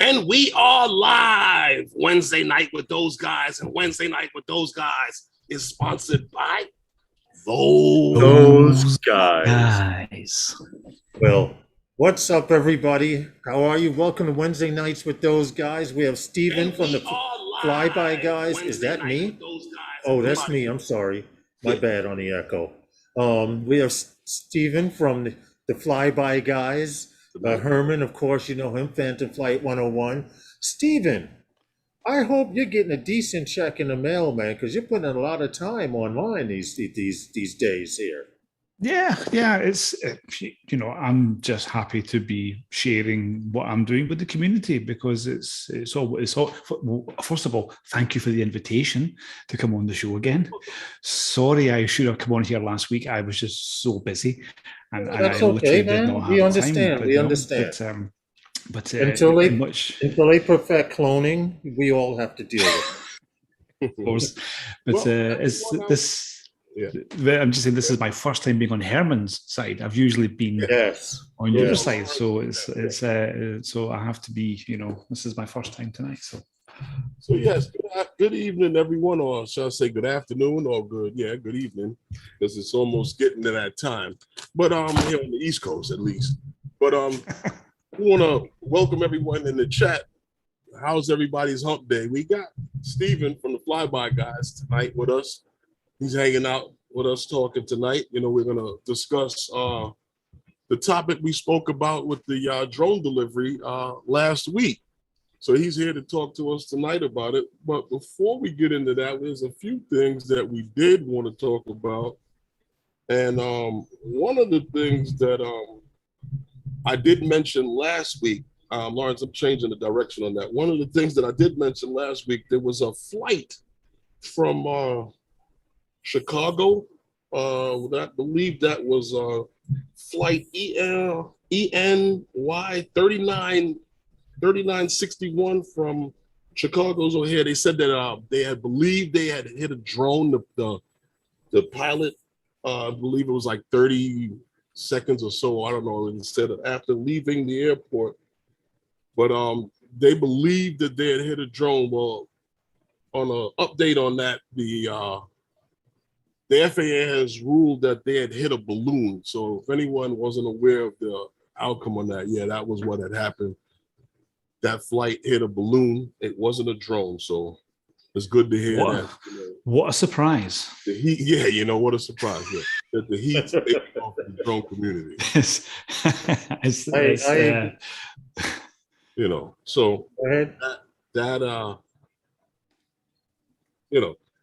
And we are live Wednesday night with those guys. And Wednesday night with those guys is sponsored by those guys. Well, what's up, everybody? How are you? Welcome to Wednesday nights with those guys. We have Steven from the Flyby guys. Is that me? Oh, that's me. I'm sorry. My bad on the echo. We have Steven from the Flyby guys. Herman, of course, you know him, Phantom Flight 101. Steven, I hope you're getting a decent check in the mail, man, because you're putting in a lot of time online these days here. Yeah, it's I'm just happy to be sharing what I'm doing with the community because it's all. Well, first of all, thank you for the invitation to come on the show again. Sorry, I should have come on here last week. I was just so busy, and that's okay, man. We understand. We understand. But until they perfect cloning, we all have to deal with it. Of course, but this. Yeah. I'm just saying this is my first time being on Herman's side. I've usually been on your side, so it's so I have to be. This is my first time tonight. So yes, good evening, everyone, or shall I say good afternoon or good evening, because it's almost getting to that time. But here on the East Coast at least. But we want to welcome everyone in the chat. How's everybody's hump day? We got Steven from the Flyby guys tonight with us. He's hanging out with us talking tonight. We're going to discuss the topic we spoke about with the drone delivery last week. So he's here to talk to us tonight about it. But before we get into that, there's a few things that we did want to talk about. And one of the things that I did mention last week, Lawrence, I'm changing the direction on that. One of the things that I did mention last week, there was a flight from Chicago. I believe that was flight ENY 3961 from Chicago's O'Hare. They said that they had believed they had hit a drone. The pilot, I believe it was like 30 seconds or so, I don't know, instead of after leaving the airport. But they believed that they had hit a drone. Well, on an update on that, the FAA has ruled that they had hit a balloon. So if anyone wasn't aware of the outcome on that, that was what had happened. That flight hit a balloon. It wasn't a drone. So it's good to hear that. What a surprise. The heat, what a surprise. Yeah. That the heat's taking off the drone community. So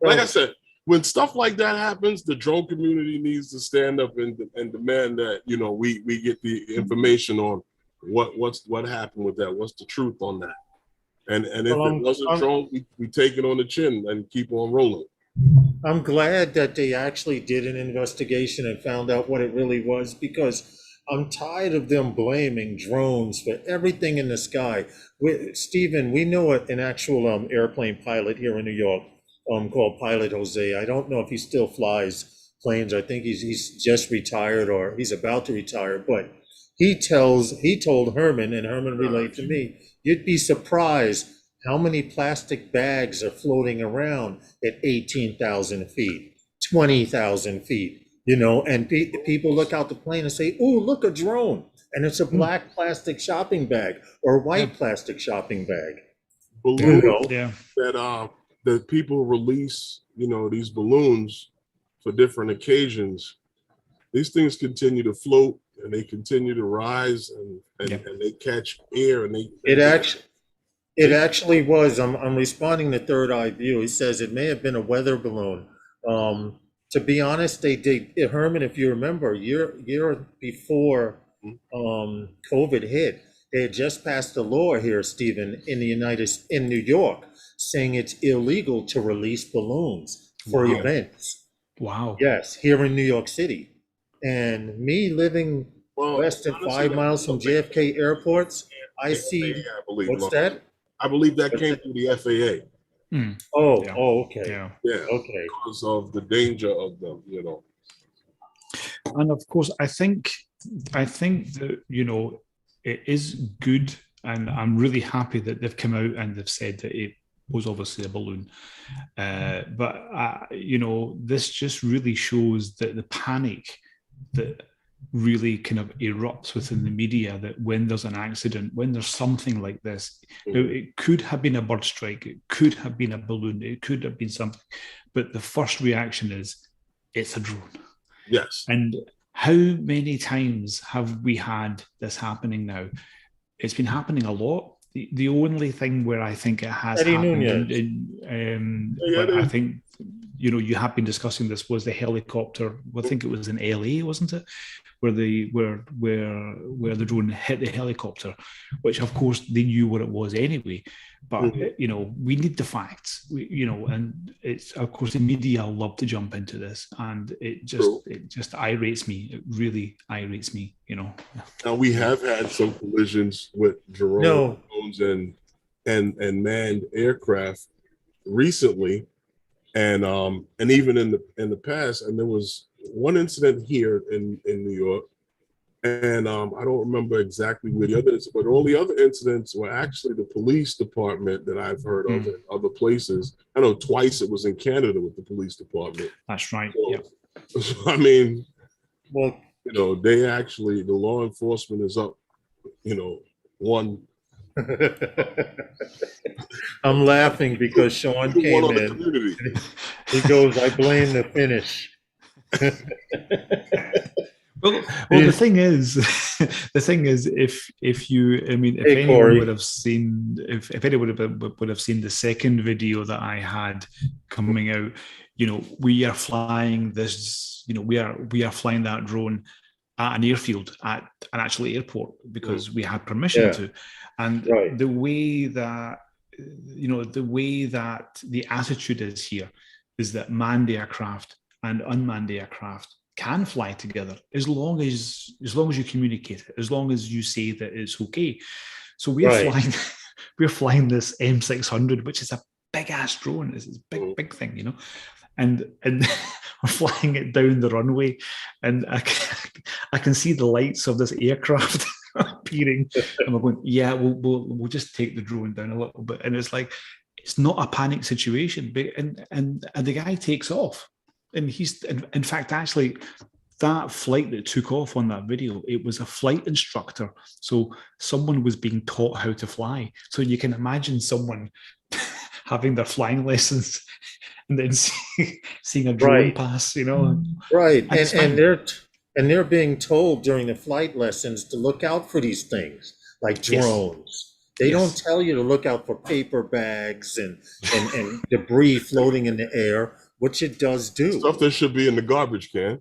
like I said, when stuff like that happens, the drone community needs to stand up and demand that we get the information on what happened with that, what's the truth on that, and if it wasn't drone, we take it on the chin and keep on rolling. I'm glad that they actually did an investigation and found out what it really was, because I'm tired of them blaming drones for everything in the sky. Steven, we know an actual airplane pilot here in New York. Called Pilot Jose. I don't know if he still flies planes. I think he's just retired or he's about to retire, but he told Herman, and Herman relayed to me, you'd be surprised how many plastic bags are floating around at 18,000 feet, 20,000 feet, and people look out the plane and say, oh, look, a drone. And it's a black plastic shopping bag or white plastic shopping bag. That people release, these balloons for different occasions. These things continue to float and they continue to rise and they catch air and it actually was. I'm responding to Third Eye View. He says it may have been a weather balloon. To be honest, they Herman, if you remember, year before COVID hit, they had just passed a law here, Stephen, in New York, saying it's illegal to release balloons for events. Wow. Yes, here in New York City. And me living less than 5 miles from JFK airports, I see. What's that? I believe that came through the FAA. Okay. Yeah. Okay. Because of the danger of them, And of course, I think that, it is good And I'm really happy that they've come out and they've said that it was obviously a balloon. But this just really shows that the panic that really kind of erupts within the media, that when there's an accident, when there's something like this, it could have been a bird strike, it could have been a balloon, it could have been something, but the first reaction is it's a drone. Yes. And how many times have we had this happening now? It's been happening a lot. The only thing where I think it has Eddie happened, Nunez. I think, you have been discussing this, was the helicopter. I think it was in LA, wasn't it, where the drone hit the helicopter, which of course they knew what it was anyway. But we need the facts. And it's, of course, the media love to jump into this, and it just irates me. It really irates me. Now we have had some collisions with drones and manned aircraft recently, and even in the past. And there was one incident here in New York, and I don't remember exactly where the other incidents, but all the other incidents were actually the police department that I've heard of in other places. I know twice it was in Canada with the police department. That's right. So, I mean, well, they actually, the law enforcement is up, one. I'm laughing because Sean came in. He goes, "I blame the finish." Well, the thing is, if anyone Corey would have seen, if anyone would have seen the second video that I had coming out, we are flying this, we are flying that drone at an airfield, at an actual airport, because we had permission to, and the way that the attitude is here is that manned aircraft and unmanned aircraft can fly together as long as you communicate it, as long as you say that it's okay. So we're flying this M600, which is a big ass drone. It's a big thing, and we're flying it down the runway, and I can see the lights of this aircraft appearing, and we're going, we'll just take the drone down a little bit, and it's like, it's not a panic situation, and the guy takes off. And he's, in fact, actually, that flight that took off on that video, it was a flight instructor. So someone was being taught how to fly. So you can imagine someone having their flying lessons and then seeing a drone pass, Right. And they're being told during the flight lessons to look out for these things, like drones. They don't tell you to look out for paper bags and debris floating in the air, which it does do. Stuff that should be in the garbage can.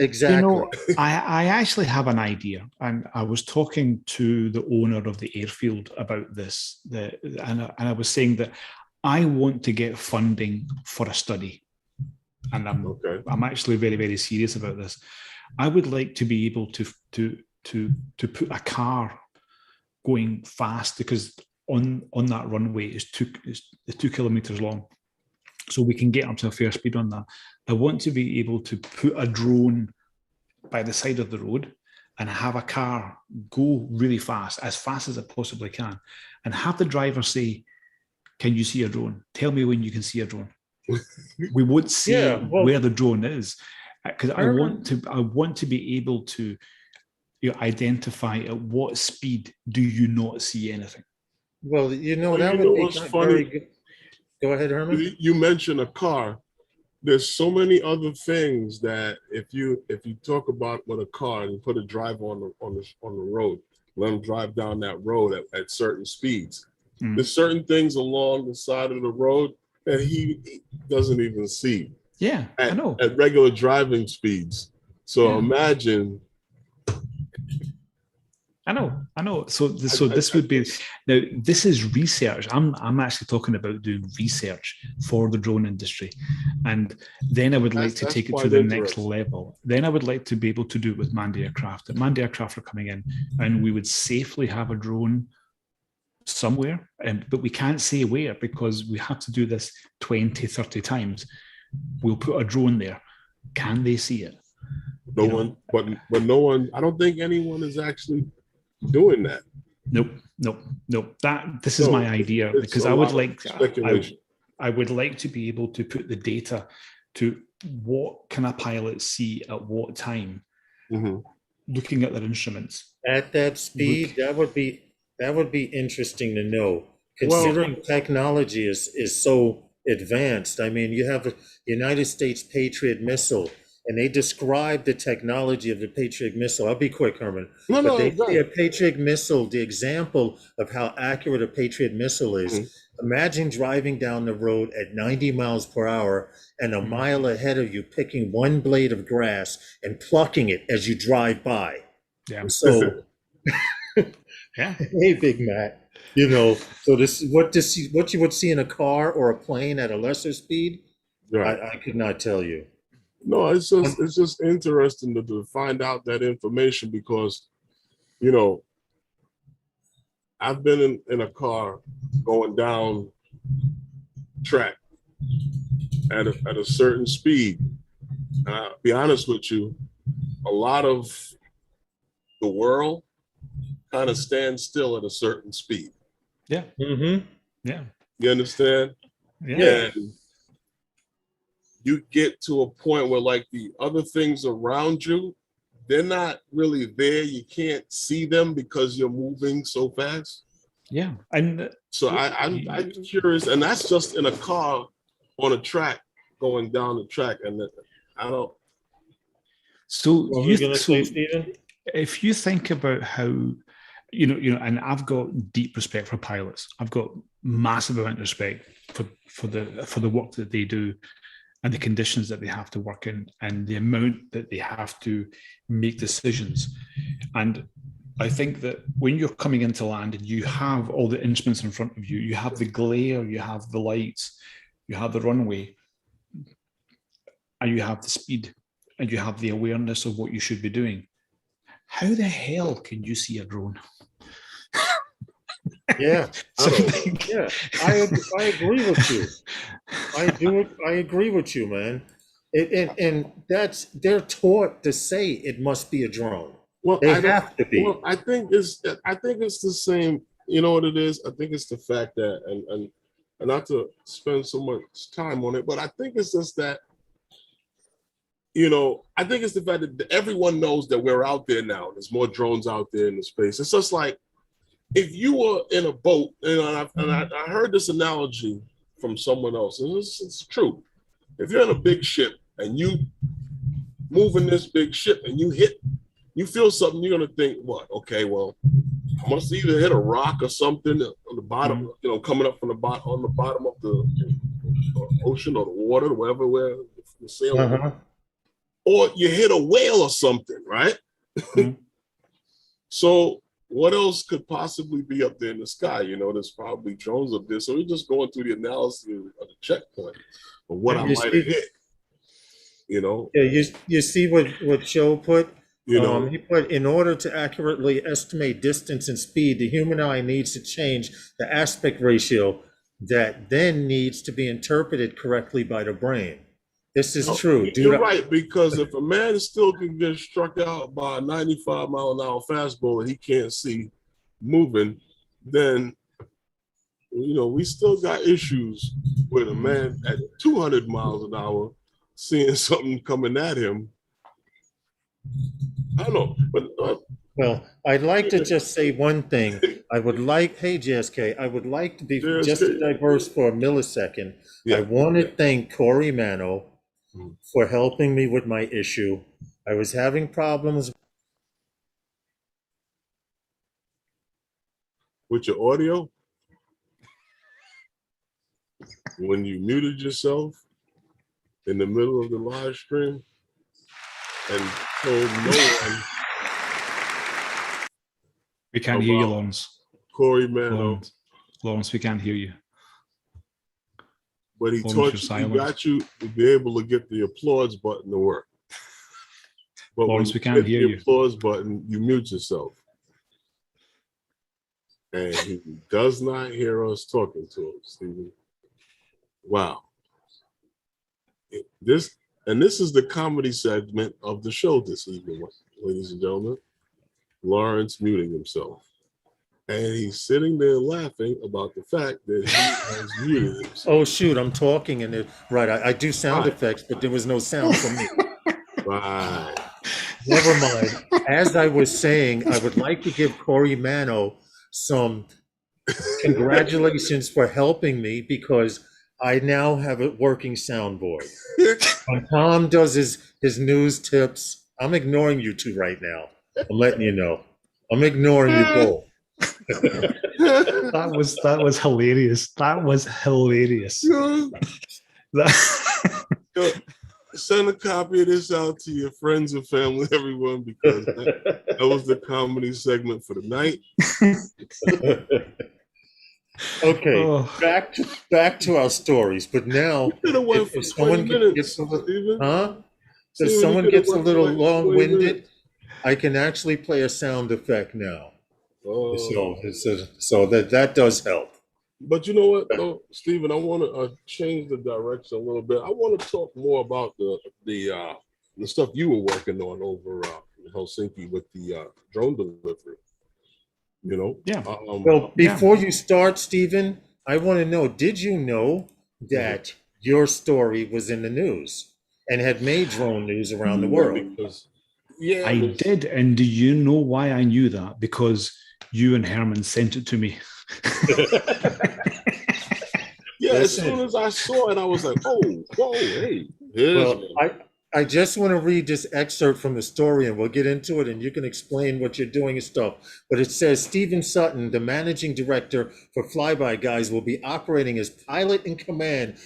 Exactly. I actually have an idea, and I was talking to the owner of the airfield about this, and I was saying that I want to get funding for a study, and I'm actually very, very serious about this. I would like to be able to put a car going fast, because on that runway is 2 kilometers long. So we can get up to a fair speed on that. I want to be able to put a drone by the side of the road and have a car go really fast as it possibly can, and have the driver say, "Can you see a drone? Tell me when you can see a drone." We won't see where the drone is, because I want to be able to identify at what speed do you not see anything. Well, that would be very good. Go ahead, Herman. You mentioned a car. There's so many other things that if you talk about with a car and you put a driver on the road, let them drive down that road at certain speeds. There's certain things along the side of the road that he doesn't even see. Yeah, I know. At regular driving speeds. So imagine. I know. So this would be, now this is research. I'm actually talking about doing research for the drone industry, and then I would like to take it to the next level. Then I would like to be able to do it with manned aircraft. The manned aircraft are coming in, and we would safely have a drone somewhere, but we can't say where, because we have to do this 20, 30 times. We'll put a drone there. Can they see it? No one. I don't think anyone is actually doing that. Nope, nope. This is my idea, it's because a I would lot of like speculation. I would like to be able to put the data to what can a pilot see at what time, Mhm. looking at their instruments. At that speed, that would be interesting to know, Well, considering technology is so advanced. I mean, you have the United States Patriot missile, and they describe the technology of the Patriot missile. I'll be quick, Herman. But no, they say a go Patriot missile, the example of how accurate a Patriot missile is. ahead. Imagine driving down the road at 90 miles per hour and a Mhm. mile ahead of you picking one blade of grass and plucking it as you drive by. Yeah, And so, yeah. hey, Big Mac, so what you would see in a car or a plane at a lesser speed, Right. I could not tell you. No, it's just interesting to find out that information because, you know, I've been in a car going down track at a certain speed. And I'll be honest with you, a lot of the world kind of stands still at a certain speed. Yeah, Mm-hmm. yeah, You understand? yeah. Yeah. And you get to a point where like the other things around you, they're not really there. You can't see them because you're moving so fast. Yeah, and So I'm curious, and that's just in a car on a track going down the track, and I don't. so What were you you gonna say, Stephen? if you think about how and I've got deep respect for pilots. I've got massive amount of respect for the work that they do and the conditions that they have to work in and the amount that they have to make decisions. And I think that when you're coming into land and you have all the instruments in front of you, you have the glare, you have the lights, you have the runway, and you have the speed, and you have the awareness of what you should be doing. How the hell can you see a drone? Yeah, Something. yeah, I agree with you. I agree with you, man. And they're taught to say it must be a drone. Well, They I don't. have to Well, be. I think it's the same. You know what it is? I think it's the fact that and not to spend so much time on it, but I think it's just that I think it's the fact that everyone knows that we're out there now. There's more drones out there in the space. It's just like if you were in a boat, and I heard this analogy from someone else, and it's true. If you're in a big ship and you moving this big ship and you feel something, you're gonna think, what? Okay, well, I must either hit a rock or something on the bottom, coming up from the bottom on the bottom of the ocean or the water, wherever we're sailing, Uh-huh. or you hit a whale or something, right? Mhm. So what else could possibly be up there in the sky? There's probably drones up there. So we're just going through the analysis of the checkpoint of what I You might have see, hit. yeah, you see what Joe put? You know, He put, in order to accurately estimate distance and speed, the human eye needs to change the aspect ratio that then needs to be interpreted correctly by the brain. This is no, true. you're right, because if a man still can get struck out by a 95-mile-an-hour fastball and he can't see moving, then we still got issues with a man at 200 miles an hour seeing something coming at him. I don't know, but Well, I'd like to just say one thing. Hey, JSK, I would like to be just JSK. diverse for a millisecond. Yeah. I want to thank Corey Mano for helping me with my issue. I was having problems. With your audio, when you muted yourself in the middle of the live stream and told no one We can't hear you, about Lawrence. Corey Mano, Lawrence, we can't hear you. but he Lawrence, taught you, he got you to be able to get the applause button to work. But Lawrence, when we can't hear the you. applause button, you mute yourself. And he does not hear us talking to him, Stephen. Wow. This is the comedy segment of the show this evening, ladies and gentlemen. Lawrence muting himself. And he's sitting there laughing about the fact that he has muted himself. Oh shoot, I'm talking and right. I do sound Right. effects, but there was no sound from me. Right. Never mind. As I was saying, I would like to give Corey Mano some congratulations for helping me because I now have a working soundboard. When Tom does his news tips, I'm ignoring you two right now. I'm letting you know. I'm ignoring you both. That was hilarious. That was hilarious. Send a copy of this out to your friends and family, everyone, because that was the comedy segment for the night. Okay, Oh. back to our stories. But now, if someone gets a little long-winded, I can actually play a sound effect now. Oh. So that does help. But you know what, though, Stephen, I want to change the direction a little bit. I want to talk more about the stuff you were working on over in Helsinki with the drone delivery. You know, yeah. Well, before you start, Stephen, I want to know: did you know that your story was in the news and had made drone news around the world? Because, I did, and do you know why I knew that? Because you and Herman sent it to me. Yeah, as soon as I saw it, I was like, "Oh, whoa, hey!" Well, I just want to read this excerpt from the story, and we'll get into it, and you can explain what you're doing and stuff. But it says Stephen Sutton, the managing director for Flyby Guys, will be operating as pilot in command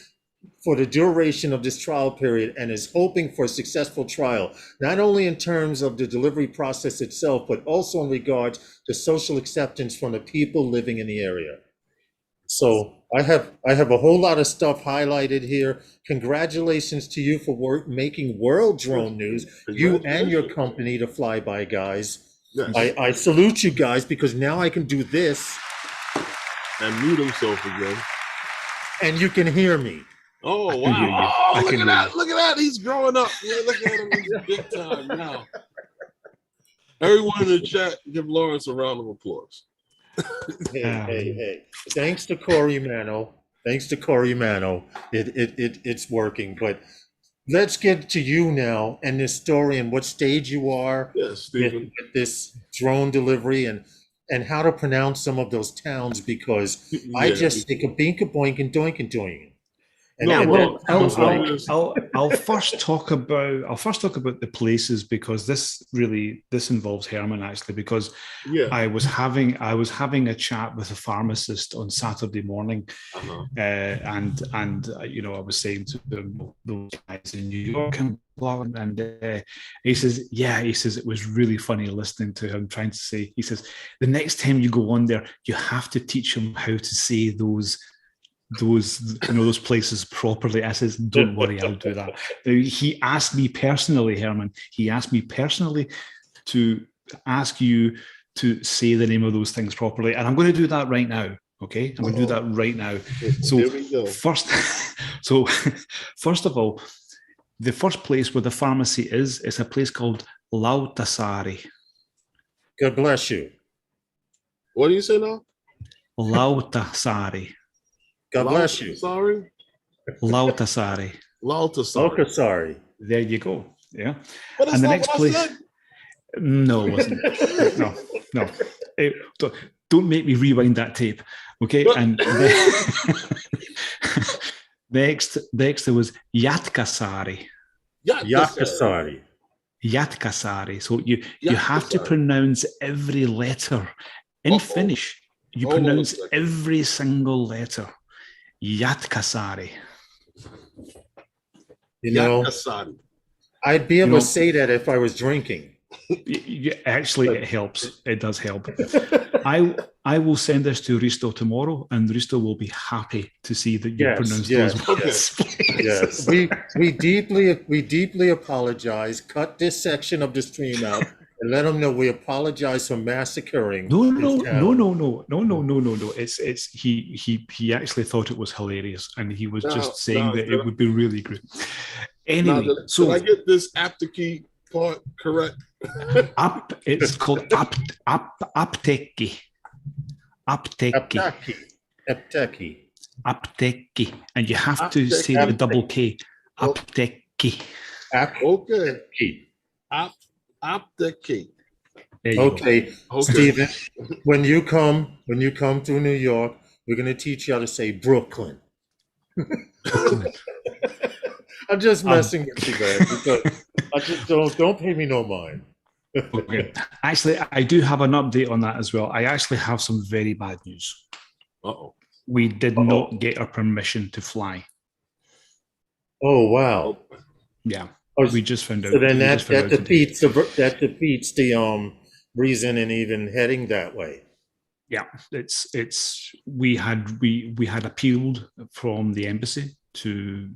for the duration of this trial period and is hoping for a successful trial, not only in terms of the delivery process itself, but also in regards to social acceptance from the people living in the area. So I have a whole lot of stuff highlighted here. Congratulations to you for making world drone news, you and your company, the Flyby Guys. Yes. I salute you guys because now I can do this. And mute himself again. And you can hear me. Oh, wow. Oh, look at that. Look at that. He's growing up. Yeah, look at him. He's big time now. Everyone in the chat, give Lawrence a round of applause. Hey. Thanks to Corey Mano. It's working. But let's get to you now and this story and what stage you are with this drone delivery and how to pronounce some of those towns because I just think a bink a boink and doink and doink. I'll first talk about the places because this involves Herman actually because I was having a chat with a pharmacist on Saturday morning, and I was saying to them those guys in New York and blah, and he says it was really funny listening to him trying to say, he says the next time you go on there you have to teach him how to say those places properly. I says, don't worry, I'll do that. He asked me personally, Herman, to ask you to say the name of those things properly. And I'm going to do that right now. Okay. I'm going to do that right now. So first of all, the first place where the pharmacy is a place called Lauttasaari. God bless you. What do you say now? Lauttasaari. God bless you. Sorry. Lauttasaari. There you go. Yeah. And the next place. No, it wasn't. No. Don't make me rewind that tape. Okay. And next there was Jätkäsaari. Jätkäsaari. So you have to pronounce every letter in Finnish. You pronounce every single letter. Jätkäsaari. I'd be able to say that if I was drinking. Actually, it helps. It does help. I will send this to Risto tomorrow, and Risto will be happy to see that you pronounce those words. Yes. We deeply apologize. Cut this section of the stream out. And let them know we apologize for massacring. No. It's he actually thought it was hilarious, and he was just saying that it would be really good. Anyway, did I get this apteki part correct? It's called apteki. Apteki. Apteki. And you have to say the double K. Apteki. Okay. Apteki. Apteki. There you Okay, Okay. Stephen, when you come to New York, we're going to teach you how to say Brooklyn. I'm just messing with you, man, because I just don't pay me no mind. Okay. Actually, I do have an update on that as well. I actually have some very bad news. Uh-oh. We did not get our permission to fly. Oh wow! Yeah, Oh, we just found out. So then we that just found out today. defeats the reason in even heading that way. Yeah, it's we had appealed from the embassy to,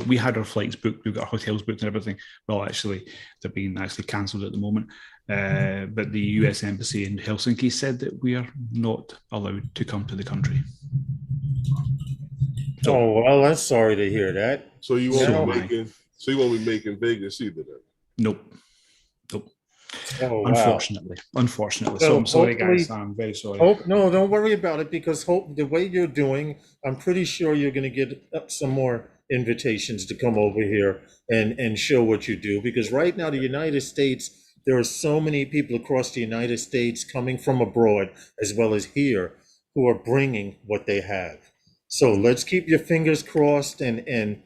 we had our flights booked, we got our hotels booked and everything. Well, actually, they're being actually cancelled at the moment. But the US embassy in Helsinki said that we are not allowed to come to the country. So, oh well, I'm sorry to hear that. So you won't be making Vegas either then? Nope. Oh, Unfortunately. Wow. So I'm sorry, guys. I'm very sorry. No, don't worry about it, because the way you're doing, I'm pretty sure you're going to get some more invitations to come over here and show what you do. Because right now, the United States, there are so many people across the United States coming from abroad as well as here who are bringing what they have. So let's keep your fingers crossed, and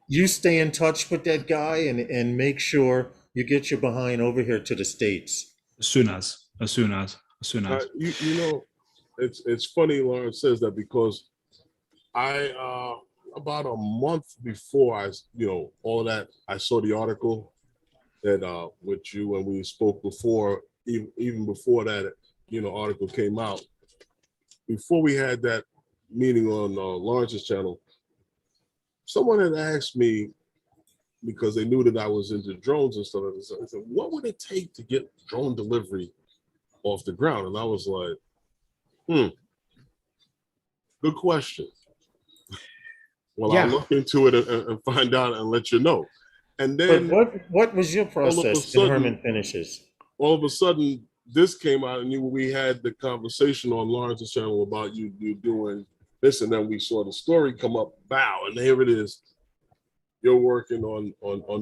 you stay in touch with that guy and make sure you get your behind over here to the States. As soon as. It's funny Lawrence says that, because I about a month before all that, I saw the article that with you, and we spoke before, even before that article came out. Before we had that meeting on Lawrence's channel, someone had asked me, because they knew that I was into drones and stuff, I said, what would it take to get drone delivery off the ground? And I was like, good question. Well, yeah. I'll look into it and find out and let you know. And then, but what was your process in Herman Finishes? All of a sudden, this came out, and we had the conversation on Lawrence's channel about you doing this, and then we saw the story come up. Bow, and here it is. You're working on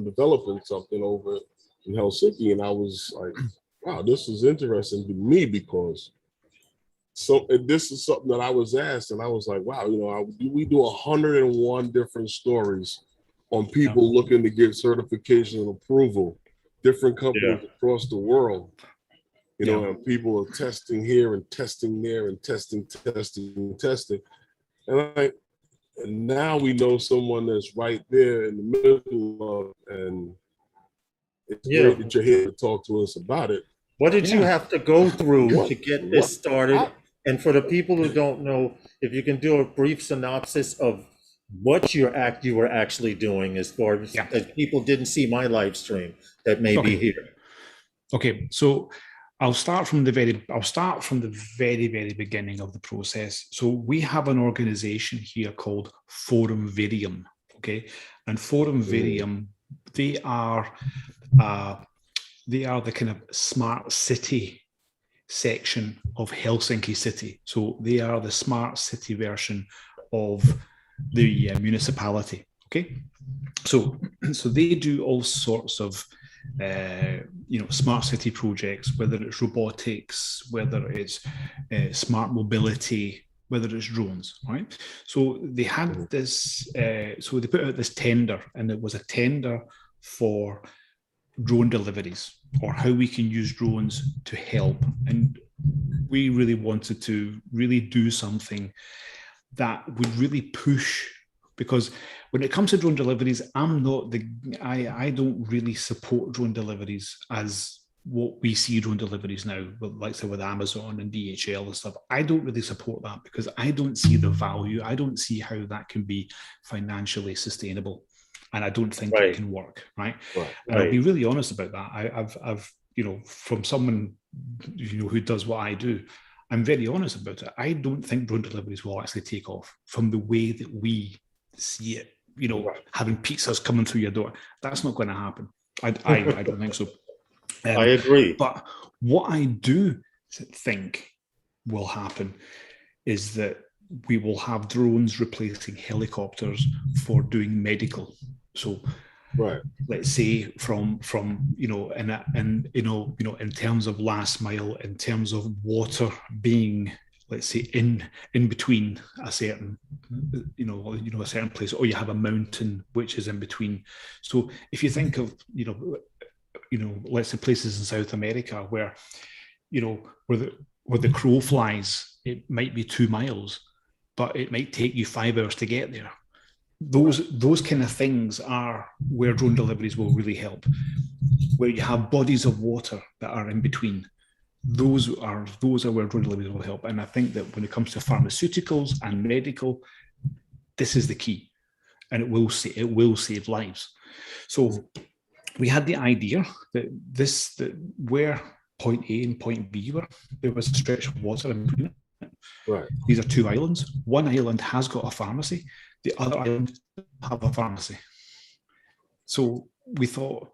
developing something over in Helsinki, and I was like, wow, this is interesting to me, because this is something that I was asked, and I was like, wow, we do 101 different stories on people looking to get certification and approval, different companies across the world, and people are testing here and testing there and testing, and now we know someone that's right there in the middle of, and it's great that you're here to talk to us about it. What did you have to go through to get this started? And for the people who don't know, if you can do a brief synopsis of what you were actually doing, as far as people didn't see my live stream that may be here. Okay, so I'll start from the very very beginning of the process. So we have an organization here called Forum Virium, okay? And Forum Virium, they are the kind of smart city section of Helsinki City. So they are the smart city version of the municipality, okay? So they do all sorts of smart city projects, whether it's robotics, whether it's smart mobility, whether it's drones, right? So they had this, so they put out this tender, and it was a tender for drone deliveries, or how we can use drones to help. And we really wanted to really do something that would really push, because when it comes to drone deliveries, I don't really support drone deliveries as what we see drone deliveries now, like say with Amazon and DHL and stuff. I don't really support that, because I don't see the value. I don't see how that can be financially sustainable, and I don't think it can work, right? And I'll be really honest about that. I've from someone who does what I do, I'm very honest about it. I don't think drone deliveries will actually take off from the way that we see it. Having pizzas coming through your door, that's not going to happen. I don't think so. I agree. But what I do think will happen is that we will have drones replacing helicopters for doing medical. So, Right. let's say from in terms of last mile, in terms of water being, let's say, in between a certain a certain place, or you have a mountain which is in between. So if you think of let's say places in South America where where the crow flies, it might be 2 miles, but it might take you 5 hours to get there. Those kind of things are where drone deliveries will really help. Where you have bodies of water that are in between, those are where drone deliveries will help. And I think that when it comes to pharmaceuticals and medical, this is the key, and it will save lives. So we had the idea that where point A and point B were, there was a stretch of water in between. Right. These are 2 islands. One island has got a pharmacy. The other island have a pharmacy. So we thought,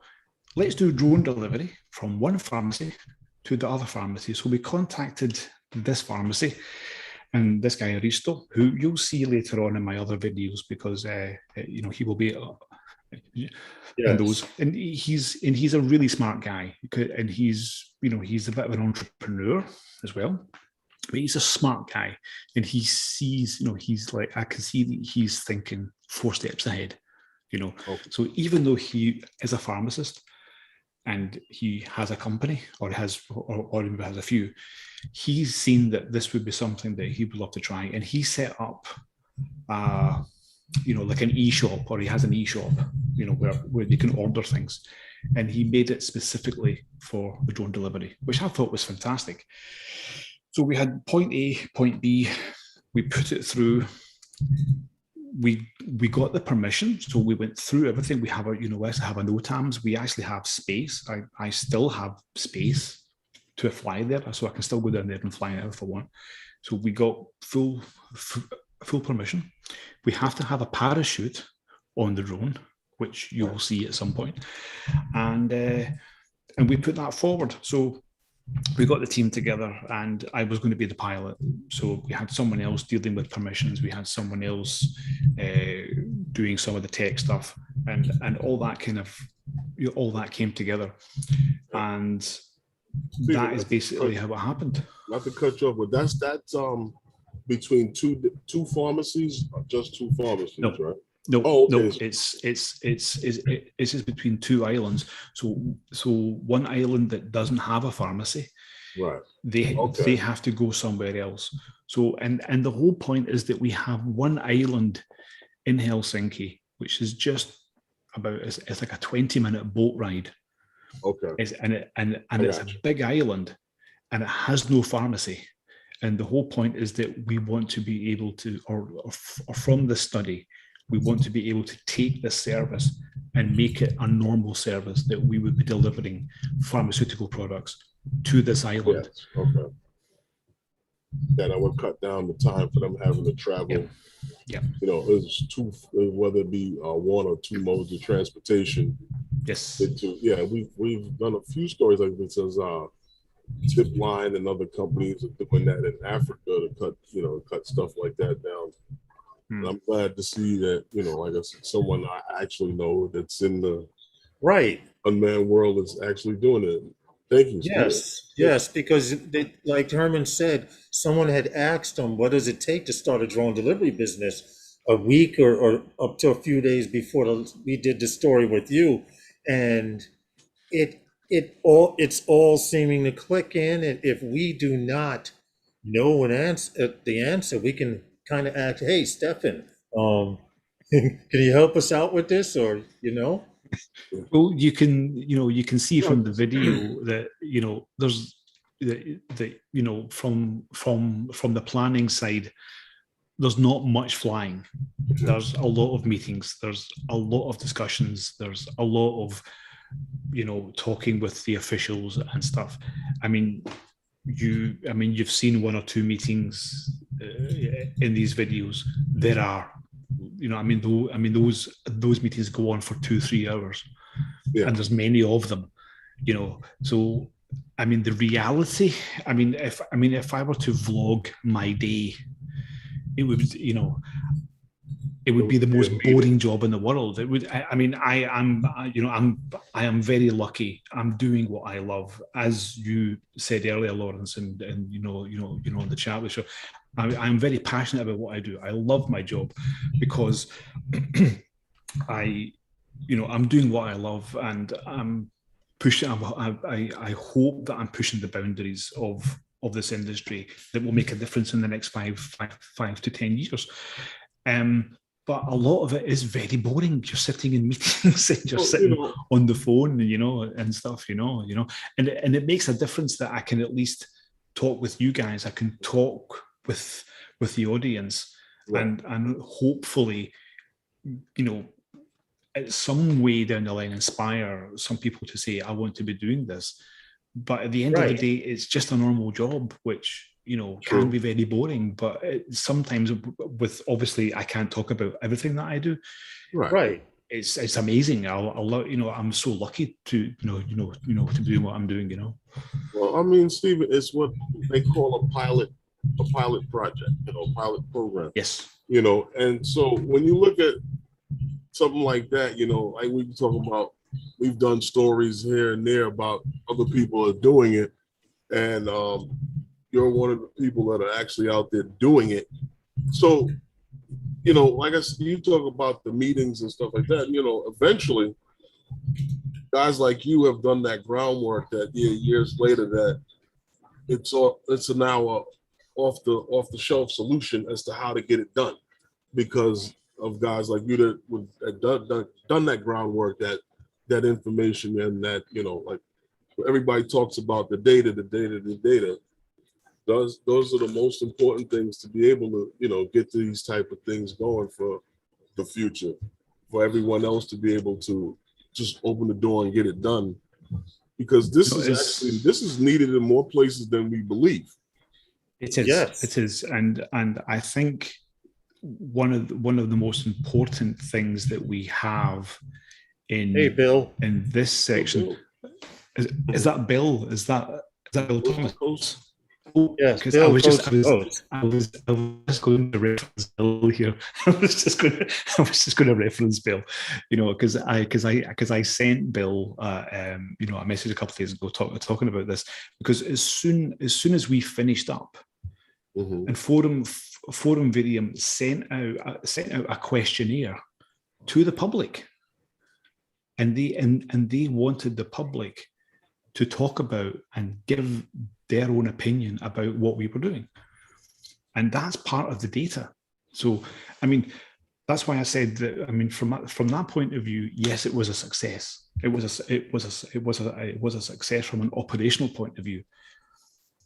let's do drone delivery from one pharmacy to the other pharmacy. So we contacted this pharmacy and this guy Aristo, who you'll see later on in my other videos, because he will be and those, and he's a really smart guy, and he's a bit of an entrepreneur as well. But he's a smart guy, and he sees, he's like, I can see that he's thinking 4 steps ahead, Okay. So even though he is a pharmacist and he has a company or has a few, he's seen that this would be something that he would love to try, and he set up, like an e-shop, or he has an e-shop, where you can order things, and he made it specifically for the drone delivery, which I thought was fantastic. So we had point A, point B, we put it through, we got the permission, so we went through everything. We have we have an OTAMs, we actually have space. I still have space to fly there, so I can still go down there and fly out if I want. So we got full permission. We have to have a parachute on the drone, which you will see at some point, and we put that forward. So we got the team together, and I was going to be the pilot. So we had someone else dealing with permissions. We had someone else doing some of the tech stuff, and all that came together, and that is basically how it happened. Not to cut you off, but that's between two pharmacies, or just 2 pharmacies, No. right? No, oh, okay. No, it's between 2 islands. So one island that doesn't have a pharmacy, right? They have to go somewhere else. So and the whole point is that we have one island in Helsinki, which is just about, it's like a 20-minute boat ride. Okay. It's a big island, and it has no pharmacy. And the whole point is that we want to be able to, or from the study, we want to be able to take this service and make it a normal service, that we would be delivering pharmaceutical products to this island. Yes. Okay. That would cut down the time for them having to travel. Yeah. It's 2, whether it be 1 or 2 modes of transportation. Yes. We've done a few stories like this as Zipline and other companies are doing that in Africa to cut stuff like that down. And I'm glad to see that, like I said, someone I actually know that's in the unmanned world is actually doing it. Thank you. Yes, because like Herman said, someone had asked him, what does it take to start a drone delivery business, a week or up to a few days before we did the story with you. And it's all seeming to click in. And if we do not know the answer, we can kind of ask, hey, Stefan, can you help us out with this? Or, Well, you can see from the video that, there's from the planning side, there's not much flying. There's a lot of meetings. There's a lot of discussions. There's a lot of, talking with the officials and stuff. You've seen 1 or 2 meetings in these videos. There are, those meetings go on for 2-3 hours, and there's many of them. So I mean, the reality. If I were to vlog my day, it would, it would be the most boring job in the world. It would. I am very lucky. I'm doing what I love, as you said earlier, Lawrence, and in the chat with show. I'm very passionate about what I do. I love my job because I'm doing what I love, and I'm pushing. I hope that I'm pushing the boundaries of this industry that will make a difference in the next five to 10 years. But a lot of it is very boring. You're sitting in meetings and you're sitting on the phone, and stuff, and it makes a difference that I can at least talk with you guys. I can talk with the audience, right. and hopefully, some way down the line, inspire some people to say, I want to be doing this. But at the end of the day, it's just a normal job, which, can be very boring. But sometimes obviously I can't talk about everything that I do. Right. It's amazing. I'm so lucky to, to be doing what I'm doing, Well, I mean, Stephen, it's what they call a pilot project, pilot program. Yes. And so when you look at something like that, like we talking about, we've done stories here and there about other people are doing it, and you're one of the people that are actually out there doing it. So, like I said, you talk about the meetings and stuff like that. Eventually, guys like you have done that groundwork that years later that it's now a off the shelf solution as to how to get it done, because of guys like you that done that groundwork, that information, and that, like everybody talks about the data. Those are the most important things to be able to, get these type of things going for the future, for everyone else to be able to just open the door and get it done, because this is needed in more places than we believe. It is. Yes. It is, and I think one of the most important things that we have in this section is that Bill. Is that Bill Thomas? Yes, because I was just going to reference Bill here. I was just going to reference Bill, because I sent Bill a message a couple of days ago talking about this, because as soon as we finished up, and Forum Virium sent out a questionnaire to the public, and they wanted the public to talk about and give their own opinion about what we were doing. And that's part of the data. So, that's why I said that, from that point of view, yes, it was a success. It was a success from an operational point of view.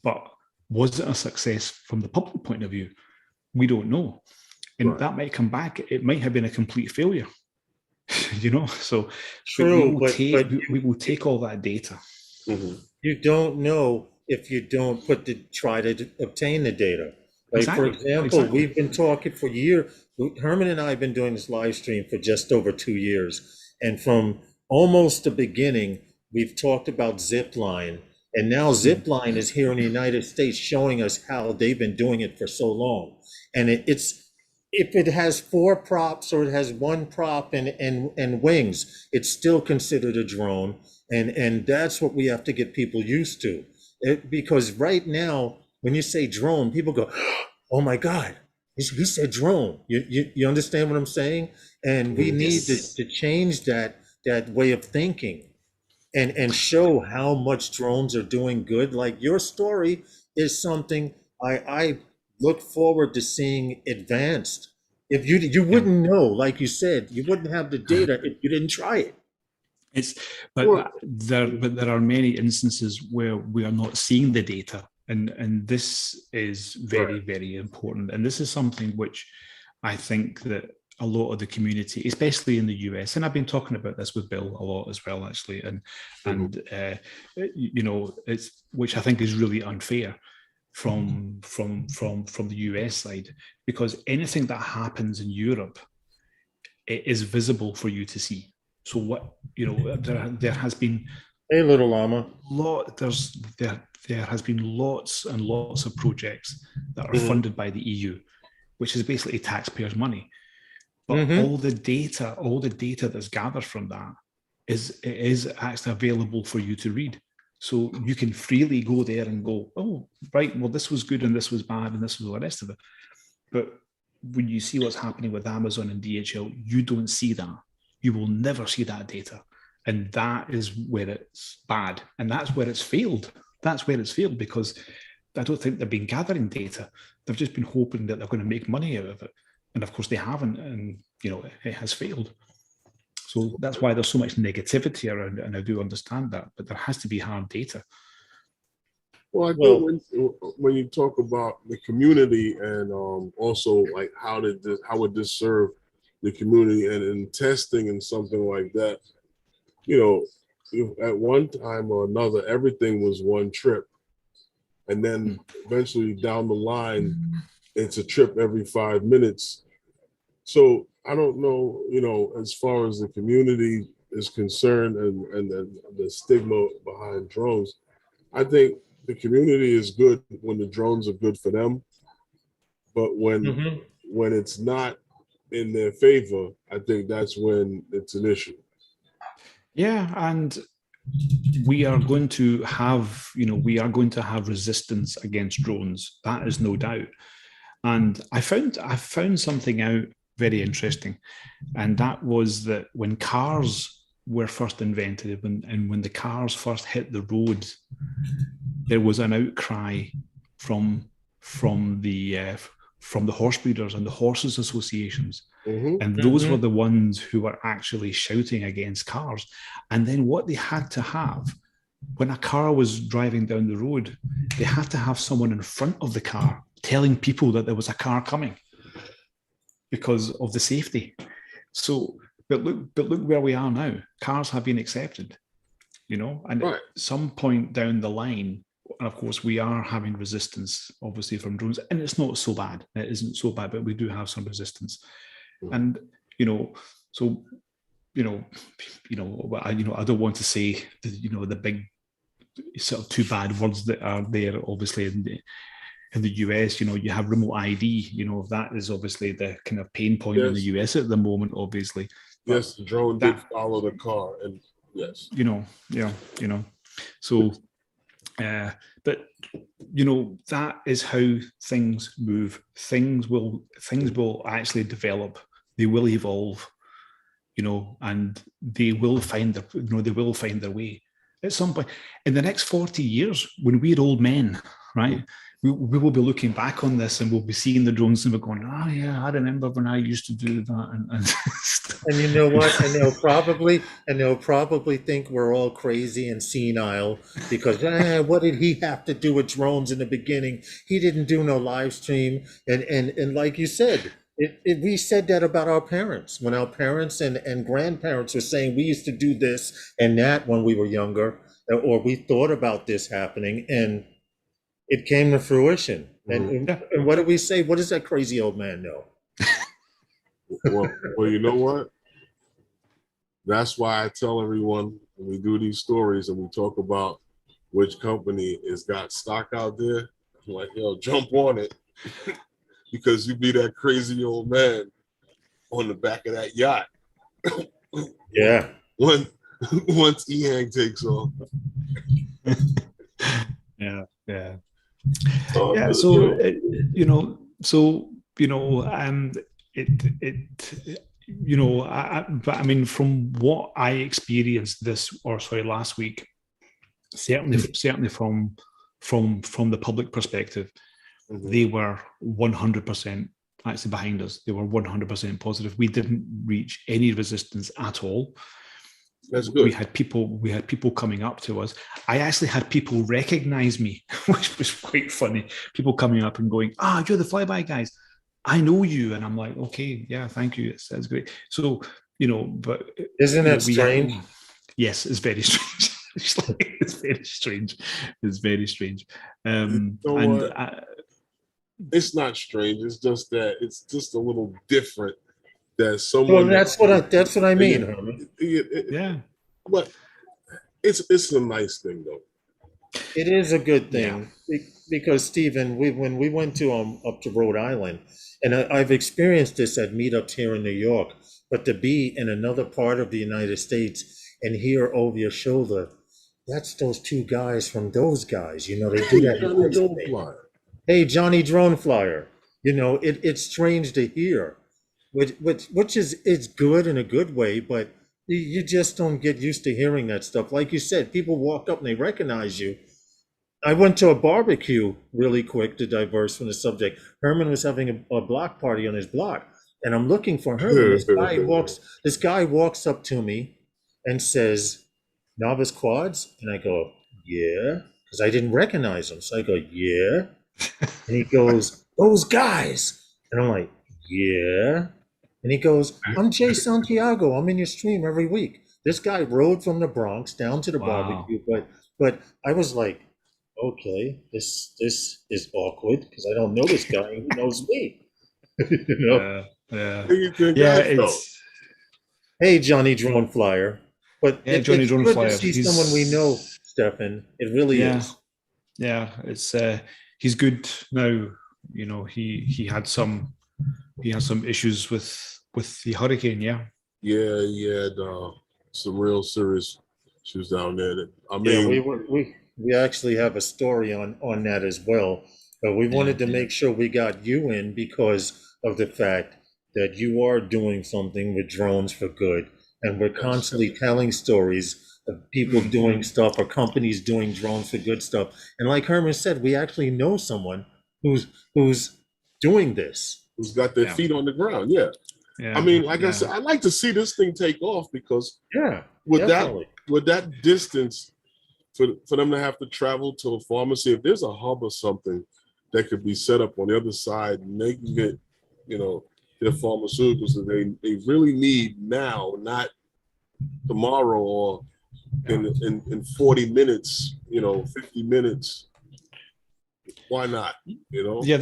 But was it a success from the public point of view? We don't know. And that might come back. It might have been a complete failure. So true, we will take all that data. You don't know if you don't try to obtain the data. Like, for example, we've been talking for years. Herman and I have been doing this live stream for just over 2 years. And from almost the beginning, we've talked about Zipline. And now Zipline is here in the United States showing us how they've been doing it for so long. And it's if it has 4 props or it has 1 prop and wings, it's still considered a drone. And that's what we have to get people used to. Because right now, when you say drone, people go, oh my God, he said drone. You understand what I'm saying? And we need to change that way of thinking and show how much drones are doing good. Like your story is something I look forward to seeing advanced. If you wouldn't know, like you said, you wouldn't have the data if you didn't try it. There are many instances where we are not seeing the data, and this is very, very important. And this is something which I think that a lot of the community, especially in the US, and I've been talking about this with Bill a lot as well, actually, it's which I think is really unfair from the US side, because anything that happens in Europe, it is visible for you to see. So what there has been Hey, little llama. There has been lots and lots of projects that are Mhm. funded by the EU, which is basically taxpayers' money. But Mm-hmm. all the data that's gathered from that is actually available for you to read. So you can freely go there and go, oh, right, well, this was good and this was bad and this was all the rest of it. But when you see what's happening with Amazon and DHL, you don't see that. You will never see that data. And that is where it's bad. And that's where it's failed. That's where it's failed because I don't think they've been gathering data. They've just been hoping that they're going to make money out of it. And of course they haven't. And, it has failed. So that's why there's so much negativity around it. And I do understand that. But there has to be hard data. Well, I think Well, when you talk about the community and also like how would this serve the community and in testing and something like that, at one time or another, everything was one trip, and then eventually down the line, it's a trip every 5 minutes. So I don't know, as far as the community is concerned and the stigma behind drones, I think the community is good when the drones are good for them, but mhm. when it's not in their favor, I think that's when it's an issue. Yeah, and we are going to have resistance against drones. That is no doubt. And I found something out very interesting, and that was that when cars were first invented, and when the cars first hit the road, there was an outcry from from the uh, from the horse breeders and the horses associations, Mm-hmm. and those were Mm-hmm. the ones who were actually shouting against cars. And then what they had to have when a car was driving down the road, they had to have someone in front of the car telling people that there was a car coming because of the safety. So, but look where we are now. Cars have been accepted, and at Right. some point down the line, and of course, we are having resistance, obviously, from drones, and it's not so bad. It isn't so bad, but we do have some resistance, and so I don't want to say the big sort of two bad words that are there, obviously, in the US. You have remote ID. That is obviously the kind of pain point in the Yes. US at the moment, obviously. But Yes, the drone did that, follow the car, and yes. yeah, so, but that is how things move. Things will actually develop. They will evolve. And they will find their way at some point in the next 40 years when we're old men, right? We will be looking back on this and we'll be seeing the drones and we're going, oh yeah, I remember when I used to do that and And you know what? And they'll probably think we're all crazy and senile because what did he have to do with drones in the beginning? He didn't do no live stream. And like you said, we said that about our parents when our parents and grandparents were saying we used to do this and that when we were younger, or we thought about this happening, and it came to fruition. And, Mhm. and, yeah, and what did we say? What does that crazy old man know? Well, you know what? That's why I tell everyone when we do these stories and we talk about which company has got stock out there, I'm like, yo, jump on it because you be that crazy old man on the back of that yacht. Yeah. When, once Ehang takes off. yeah, yeah. Oh, Yeah, you so know, it but I mean, from what I experienced last week, certainly from the public perspective, mhm. they were 100% actually behind us. They were 100% positive. We didn't reach any resistance at all. That's We good. had people coming up to us. I actually had people recognize me, which was quite funny. People coming up and going, "Ah, you're the Flyby guys. I know you." And I'm like, "Okay, yeah, thank you. That's great." So, but Isn't that we strange? yes, it's very strange. It's very strange. It's very strange. You know And what? It's not strange. It's just that it's just a little different that Well, someone that's what I mean, that Herman. yeah, but it's a nice thing though. It is a good thing because Stephen, when we went to up to Rhode Island, and I've experienced this at meetups here in New York, but to be in another part of the United States and hear over your shoulder, that's those two guys from those guys. You know, they do that. Johnny Nice Don't thing. Fly. Hey, Johnny Drone Flyer. You know, it's strange to hear, which is it's good in a good way, but you just don't get used to hearing that stuff. Like you said, people walk up and they recognize you. I went to a barbecue really quick to diverse from the subject. Herman was having a block party on his block, and I'm looking for Herman. This guy walks up to me and says, "Novice Quads?" And I go, "Yeah," because I didn't recognize him. So I go, "Yeah." And he goes, "Those guys." And I'm like, "Yeah." And he goes, "I'm Jay Santiago. I'm in your stream every week." This guy rode from the Bronx down to the Wow. barbecue, but I was like, okay, this is awkward because I don't know this guy and he knows me. You know? Yeah. Yeah, It's Hey, Johnny Drone Flyer. But Johnny it's Drone good Flyer. to see someone we know, Stefan. It really is. Yeah. It's he's good now. You know, he had some issues with the hurricane. Yeah. Yeah, he had some real serious issues down there. I Yeah, mean, we actually have a story on that as well. But we wanted to make sure we got you in because of the fact that you are doing something with drones for good. And we're constantly telling stories of people doing stuff or companies doing drones for good stuff. And like Herman said, we actually know someone who's doing this. who's got their feet on the ground. Yeah. I mean, like I said, I'd like to see this thing take off because with that distance, for them to have to travel to a pharmacy, if there's a hub or something that could be set up on the other side and they can get, you know, their pharmaceuticals that they really need now, not tomorrow or in 40 minutes, you know, 50 minutes. Why not? You know? Yeah,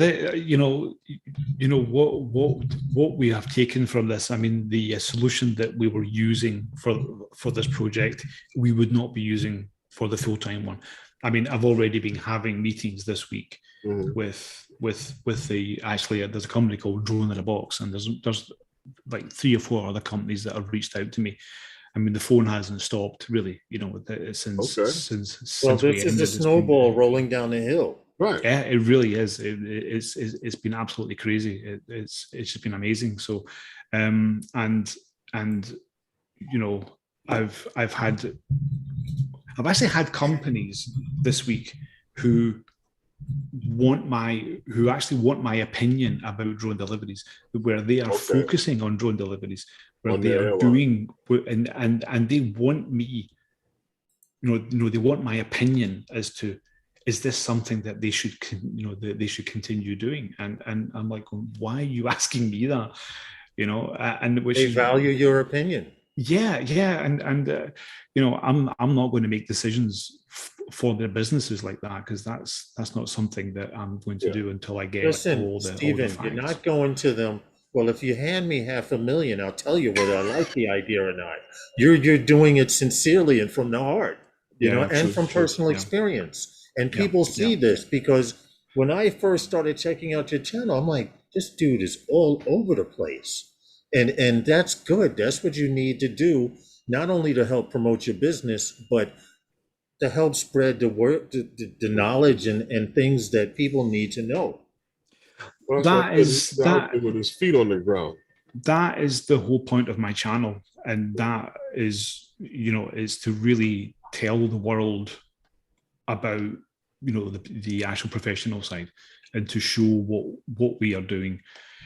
what we have taken from this. I mean, the solution that we were using for this project, we would not be using for the full-time one. I mean, I've already been having meetings this week with the there's a company called Drone in a Box, and there's like 3 or 4 other companies that have reached out to me. I mean, the phone hasn't stopped really, you know, since well, this is the snowball rolling down the hill. Right. Yeah, it really is. It's been absolutely crazy. It's just been amazing. So, and you know, I've actually had companies this week who actually want my opinion about drone deliveries, where they are focusing on drone deliveries, where they are doing and they want me, you know, they want my opinion as to, is this something that they should, you know, they should continue doing? And I'm like, why are you asking me that? You know, and which they value your opinion. Yeah, and you know, I'm not going to make decisions for their businesses like that, because that's not something that I'm going to do until I get Listen, Stephen, you're not going to them. Well, if you hand me $500,000, I'll tell you whether I like the idea or not. You're doing it sincerely and from the heart, you know, and from personal experience. And people see this because when I first started checking out your channel, I'm like, this dude is all over the place. And that's good. That's what you need to do, not only to help promote your business, but to help spread the word, the knowledge and things that people need to know. Well, that is with his feet on the ground. That is the whole point of my channel, and that is, you know, is to really tell the world about, you know, the actual professional side, and to show what we are doing.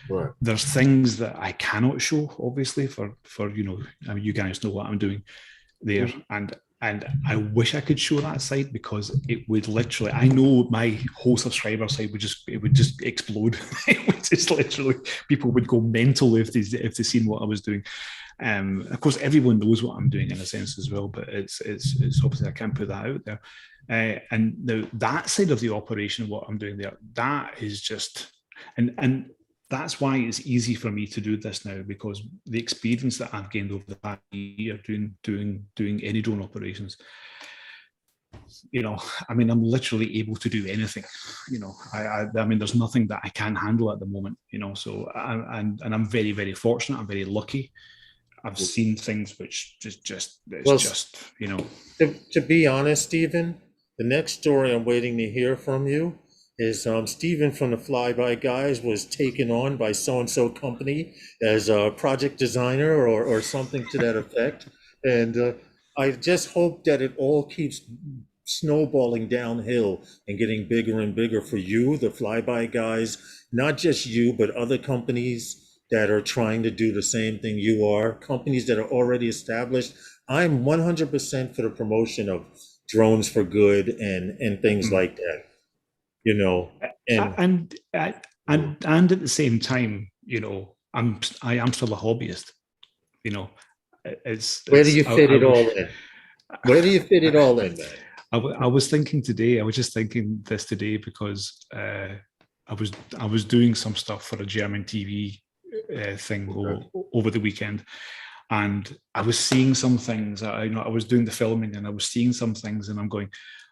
Right. There's things that I cannot show, obviously, for you know, I mean, you guys know what I'm doing there, and I wish I could show that side, because it would literally, I know my whole subscriber side would just explode. It would just literally, people would go mental if they seen what I was doing. Of course, everyone knows what I'm doing in a sense as well, but it's obviously I can't put that out there. And now that side of the operation, what I'm doing there, that is just, and that's why it's easy for me to do this now, because the experience that I've gained over the past year doing any drone operations, I mean, I'm literally able to do anything. I mean, there's nothing that I can't handle at the moment. So and I'm very, very fortunate. I'm very lucky. I've seen things which To be honest, Stephen, the next story I'm waiting to hear from you is Stephen from the Flyby guys was taken on by so-and-so company as a project designer or something to that effect. And I just hope that it all keeps snowballing downhill and getting bigger and bigger for you, the Flyby guys, not just you, but other companies that are trying to do the same thing you are, companies that are already established. I'm 100% for the promotion of drones for good and things like that, and at the same time, I am still a hobbyist. Where do you fit it all in? Where do you fit it all in, man? I was thinking today. I was just thinking this today because I was doing some stuff for a German TV thing over the weekend, and I was seeing some things. I was doing the filming, and I was seeing some things, and I'm going,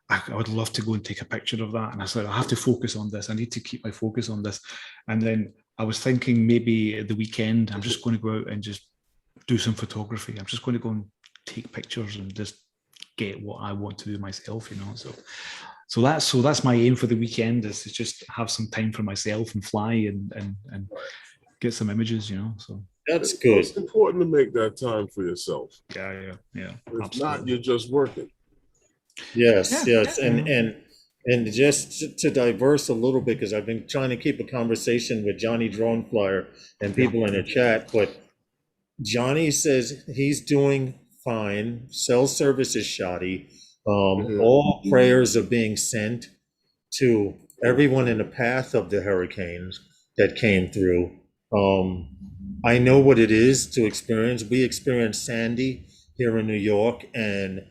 I would love to go and take a picture of that. And I said, I have to focus on this. I need to keep my focus on this. And then I was thinking maybe at the weekend, I'm just going to go out and just do some photography. I'm just going to go and take pictures and just get what I want to do myself, So that's my aim for the weekend, is to just have some time for myself and fly and get some images, So that's good. It's important to make that time for yourself. Yeah. If Absolutely. not, you're just working. Yes. And just to diverse a little bit, because I've been trying to keep a conversation with Johnny Drone Flyer and people in the chat, but Johnny says he's doing fine. Cell service is shoddy. All prayers are being sent to everyone in the path of the hurricanes that came through. I know what it is to experience. We experienced Sandy here in New York, and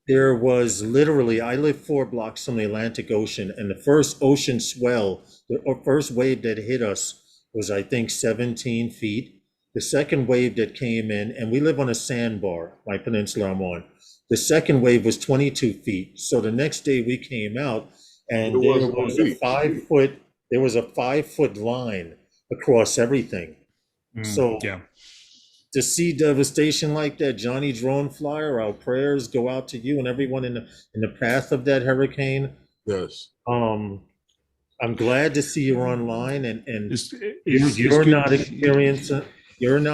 there was literally, I live 4 blocks from the Atlantic Ocean, and the first ocean swell, the first wave that hit us was, I think, 17 feet. The second wave that came in, and we live on a sandbar, my peninsula I'm on. The second wave was 22 feet. So the next day we came out, and there was a 5-foot line across everything. So to see devastation like that, Johnny Drone Flyer, our prayers go out to you and everyone in the path of that hurricane. Yes. I'm glad to see you're online, and you're not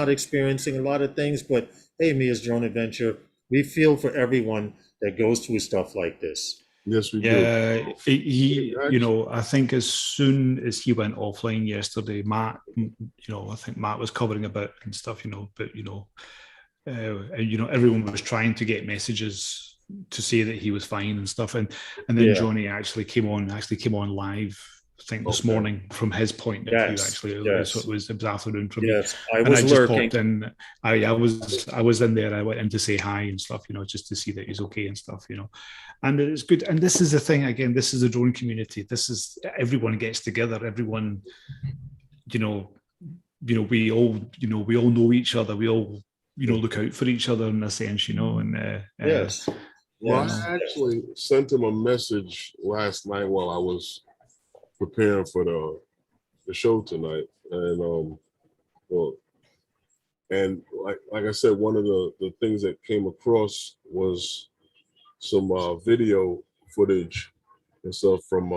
experiencing a lot of things, but hey, Mia's Drone Adventure, we feel for everyone that goes through stuff like this. Yes, we do. He, I think as soon as he went offline yesterday, Matt, I think Matt was covering a bit and stuff, but everyone was trying to get messages to say that he was fine and stuff, and then Johnny actually came on live, I think this morning, from his point of view. Actually, it was afternoon for me. Yes, I was lurking. Popped in. I was in there. I went in to say hi and stuff, just to see that he's okay and stuff, And it's good. And this is the thing again. This is the drone community. This is, everyone gets together. Everyone, we all know each other. We all, look out for each other in a sense, And yes. Well, I actually sent him a message last night while I was preparing for the show tonight, and and like I said, one of the things that came across was some video footage and stuff from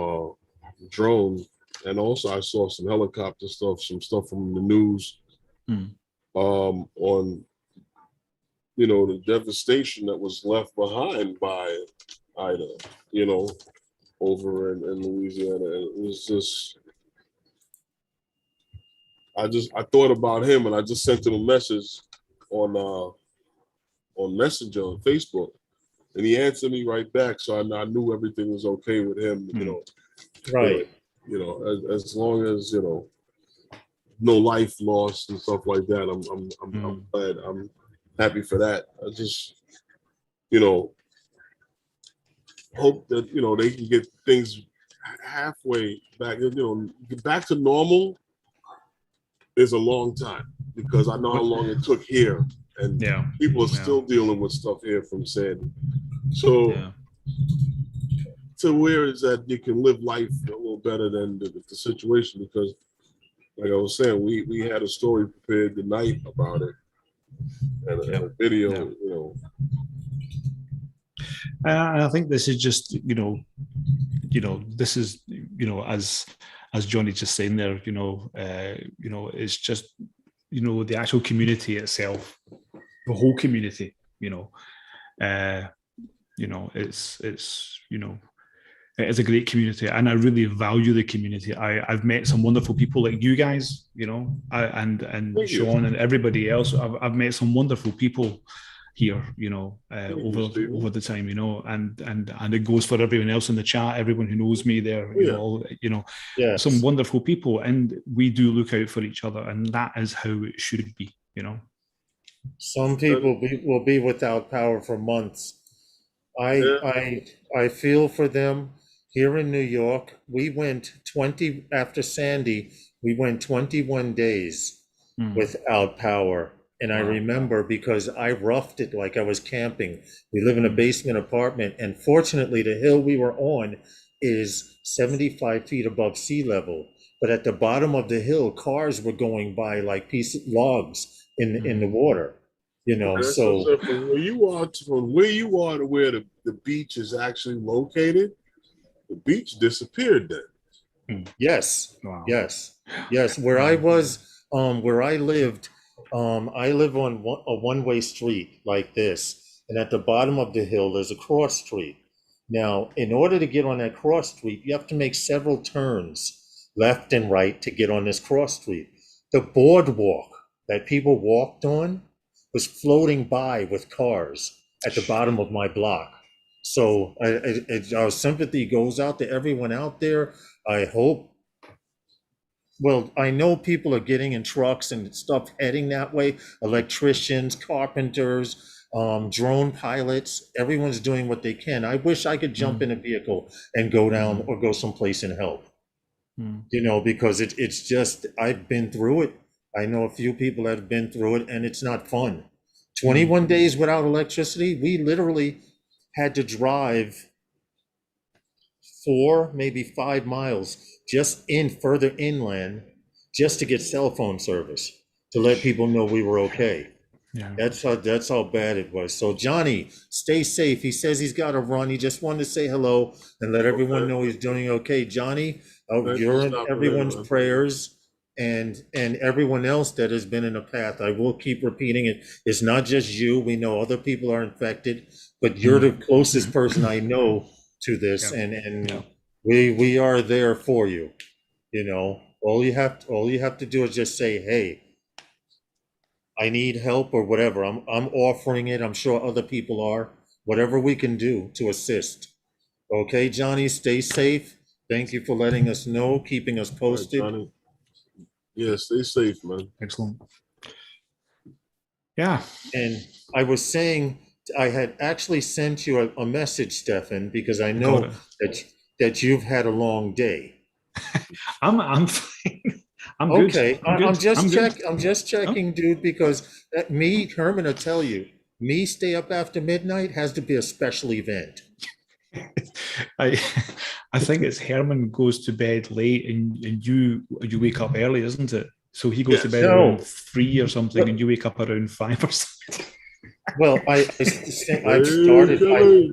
drone, and also I saw some helicopter stuff, some stuff from the news on the devastation that was left behind by Ida, over in Louisiana. And it was just, I thought about him, and I just sent him a message on Messenger on Facebook, and he answered me right back. So I knew everything was okay with him, Right. As long as no life lost and stuff like that. I'm glad. I'm happy for that. I just hope that they can get things halfway back, get back to normal is a long time because I know how long it took here, and Yeah. people are Yeah. still dealing with stuff here from Sandy. So Yeah. to where is that you can live life a little better than the situation, because like I was saying, we had a story prepared tonight about it and a video, Yeah. you know. I think this is just, this is, as Johnny just saying there, it's just, the actual community itself, the whole community, it is a great community, and I really value the community. I've met some wonderful people like you guys, and Thank you. Sean and everybody else. I've met some wonderful people here, over the time, and it goes for everyone else in the chat, everyone who knows me there, Yes. some wonderful people, and we do look out for each other, and that is how it should be, Some people will be without power for months. Yeah. I feel for them. Here in New York, we went 20 after Sandy. We went 21 days without power. And I Wow. remember because I roughed it like I was camping. We live in a basement apartment, and fortunately, the hill we were on is 75 feet above sea level. But at the bottom of the hill, cars were going by like logs in the water. That's So so from where you are to where the beach is actually located, the beach disappeared then. yes, Wow. yes. Where I was, where I lived, I live on a one-way street like this, and at the bottom of the hill, there's a cross street. Now, in order to get on that cross street, you have to make several turns left and right to get on this cross street. The boardwalk that people walked on was floating by with cars at the bottom of my block. So our sympathy goes out to everyone out there. I hope, well, I know people are getting in trucks and stuff heading that way. Electricians, carpenters, drone pilots, everyone's doing what they can. I wish I could jump in a vehicle and go down or go someplace and help, because it's just, I've been through it. I know a few people that have been through it, and it's not fun. 21 days without electricity, we literally had to drive 4, maybe 5 miles just further inland just to get cell phone service to let people know we were okay. Yeah. That's how bad it was. So Johnny, stay safe. He says he's got to run. He just wanted to say hello and let everyone know he's doing okay. Johnny, you're in everyone's prayers, and everyone else that has been in a path. I will keep repeating it. It's not just you. We know other people are infected, but you're the closest person I know to this, and we are there for you. All you have to do is just say, hey, I need help or whatever. I'm offering it. I'm sure other people are. Whatever we can do to assist. Okay, Johnny, stay safe. Thank you for letting us know, keeping us posted. All right, Johnny. Yeah, stay safe, man. Excellent. Yeah. And I was saying, I had actually sent you a message, Stefan, because I know that you've had a long day. I'm fine. I'm okay. good. I'm just checking, dude, because Herman will tell you, me stay up after midnight has to be a special event. I think it's Herman goes to bed late and you wake up early, isn't it? So he goes to bed around 3 or something, and you wake up around 5 or something. Well, I've started.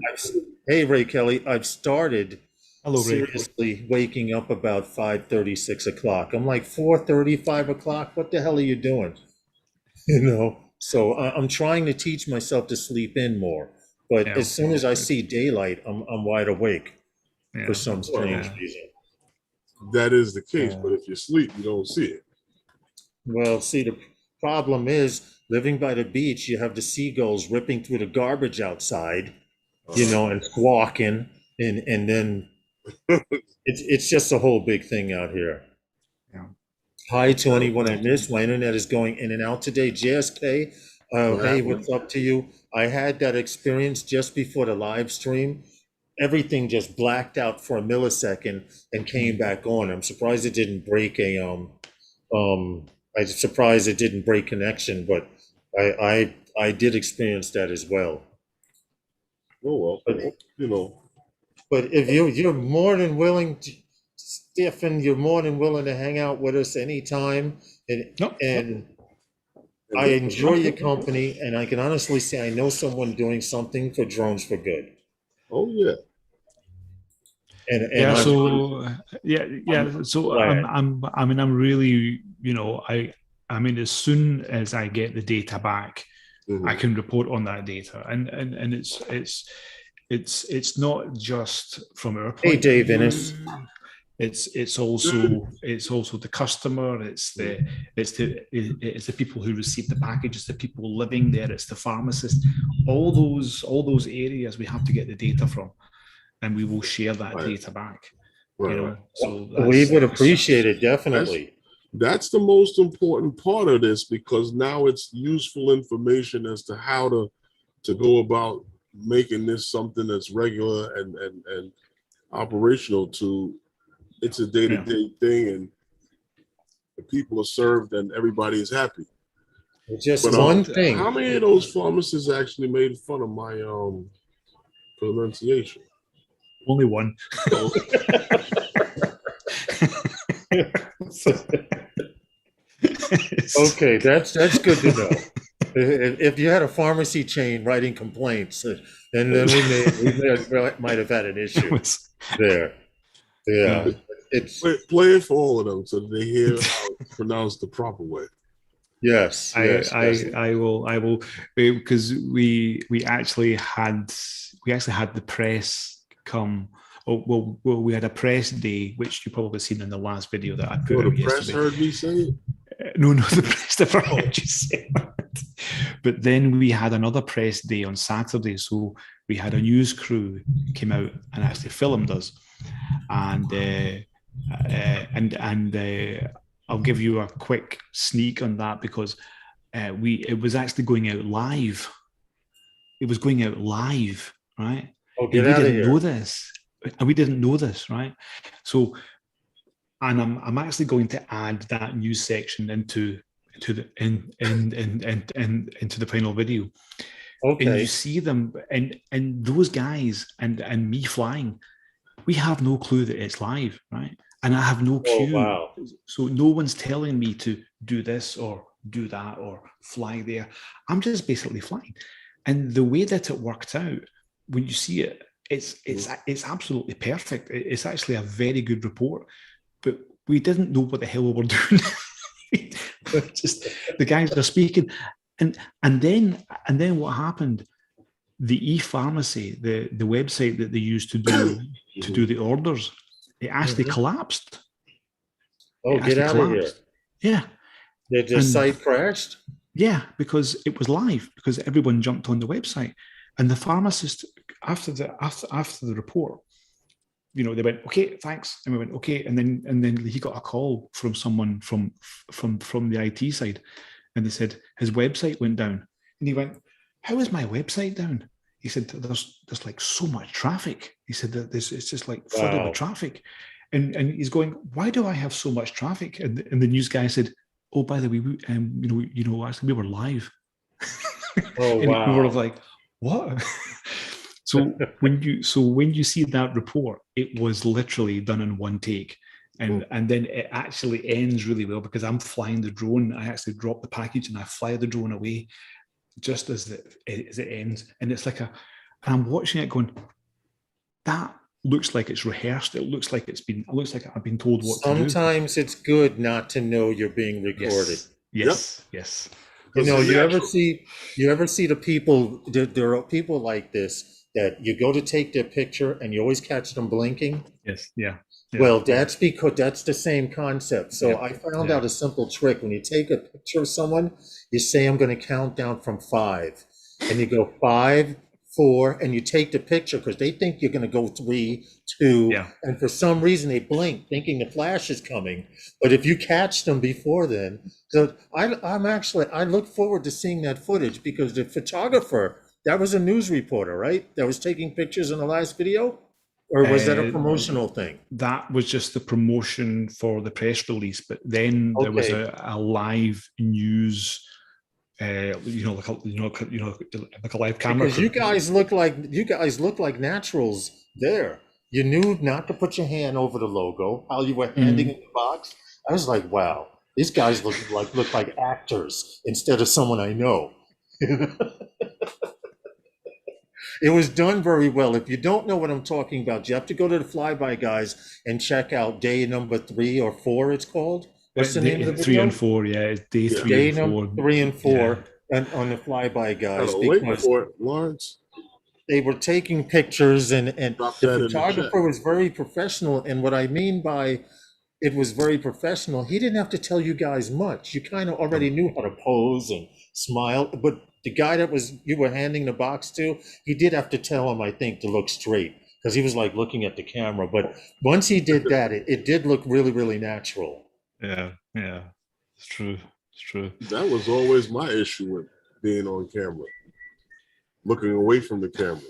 Hey, Ray Kelly, I've started. Hello, Ray. Seriously, waking up about 5:30, 6 o'clock. I'm like 4:30, 5 o'clock. What the hell are you doing? So I'm trying to teach myself to sleep in more. But as soon as I see daylight, I'm wide awake for some strange reason. That is the case, but if you sleep, you don't see it. Well, see, the problem is living by the beach, you have the seagulls ripping through the garbage outside, and squawking, and then it's just a whole big thing out here. Yeah. Hi to anyone I missed. My internet is going in and out today. JSK, hey, what's up to you? I had that experience just before the live stream. Everything just blacked out for a millisecond and came back on. I'm surprised it didn't break a I'm surprised it didn't break connection, but I did experience that as well. Oh well, But you know. but if you're more than willing to, Stephen, you're more than willing to hang out with us anytime, and No, and And I this, enjoy your company, and I can honestly say I know someone doing something for drones for good. oh yeah, And yeah. I'm So yeah. So glad. I mean, I'm really, I mean, as soon as I get the data back, I mhm, can report on that data, and it's not just from our Hey, point of Dave view. Innes. It's also the customer. It's the people who receive the package. It's the people living there. It's the pharmacist. All those areas we have to get the data from, and we will share that right, data back. right. So We that's would appreciate it, That's definitely. that's the most important part of this, because now it's useful information as to how to go about making this something that's regular and operational. To it's a day to yeah. day thing, and the people are served, and everybody is happy. Just But one how thing. many of those pharmacists actually made fun of my pronunciation? Only one. Oh, Okay, that's good to know. If you had a pharmacy chain writing complaints, then might have had an issue there. Yeah, it's play it for all of them so that they hear how it's pronounced the proper way. yes, I yes, yes. I will because we actually had the press come. Oh, well, we had a press day, which you probably seen in the last video that I put Oh, out the press yesterday. heard me say it. No, the press never heard you say that. But then we had another press day on Saturday, so we had a news crew came out and actually filmed us, and I'll give you a quick sneak on that because it was actually going out live. It was going out live, right? Oh, And get we out of didn't know here. this. And we didn't know this, right? So, and I'm actually going to add that news section into into the final video. And you Okay. see them and those guys and me flying, we have no clue that it's live, right? And I have no Oh, cue. wow. So no one's telling me to do this or do that or fly there. I'm just basically flying. And the way that it worked out, when you see it, it's absolutely perfect. It's actually a very good report. But we didn't know what the hell we were doing. Just the guys are speaking. And then what happened? The e-pharmacy, the website that they used to do the orders, it actually Mhm. collapsed. It Oh, get actually out of here. collapsed. Yeah. The And site crashed? yeah, because it was live, because everyone jumped on the website. And the pharmacist, after the report, they went, okay, thanks. And we went, okay. And then he got a call from someone from the IT side. And they said his website went down. And he went, how is my website down? He said, there's like so much traffic. He said that it's just like flooded with Wow. traffic. And he's going, why do I have so much traffic? And the news guy said, oh, by the way, actually we were live. Oh, And we were wow. like, what? So when you see that report, it was literally done in one take. And then it actually ends really well because I'm flying the drone. I actually drop the package and I fly the drone away just as it ends. And it's like and I'm watching it going, that looks like it's rehearsed. It looks like I've been told what to do. Sometimes it's good not to know you're being recorded. Yes, Yep. yes. You Because know, the you ever natural. see you ever see the people, there are people like this that you go to take their picture and you always catch them blinking. Yes, yeah. Well, that's because that's the same concept. So Yeah, I found yeah. out a simple trick. When you take a picture of someone, you say, I'm going to count down from 5. And you go 5, 4, and you take the picture because they think you're going to go 3, 2. Yeah. And for some reason, they blink thinking the flash is coming. But if you catch them before then, so I look forward to seeing that footage because the photographer, that was a news reporter, right? That was taking pictures in the last video. Or was that a Uh, promotional thing? that was just the promotion for the press release, but then there was Okay. a live news, like like a live camera Because crew. you guys look like naturals there. You knew not to put your hand over the logo, how you were handing Mhm. in the box. I was like, wow, these guys look like actors instead of someone I know. It was done very well. If you don't know what I'm talking about, you have to go to the Flyby guys and check out day number 3 or 4, it's called. What's the name of Day the three and video? four, yeah, it's day Yeah, three Day and number four. 3 and 4 Yeah, on the Flyby got guys, a link because for it, Lawrence. they were taking pictures, and Drop the that in the chat. photographer was very professional. And what I mean by it was very professional, he didn't have to tell you guys much. You kind of already knew how to pose and smile. But the guy that was you were handing the box to, he did have to tell him, I think, to look straight, because he was like looking at the camera. But once he did that, it did look really, really natural. yeah. It's true. It's true. That was always my issue with being on camera, looking away from the camera.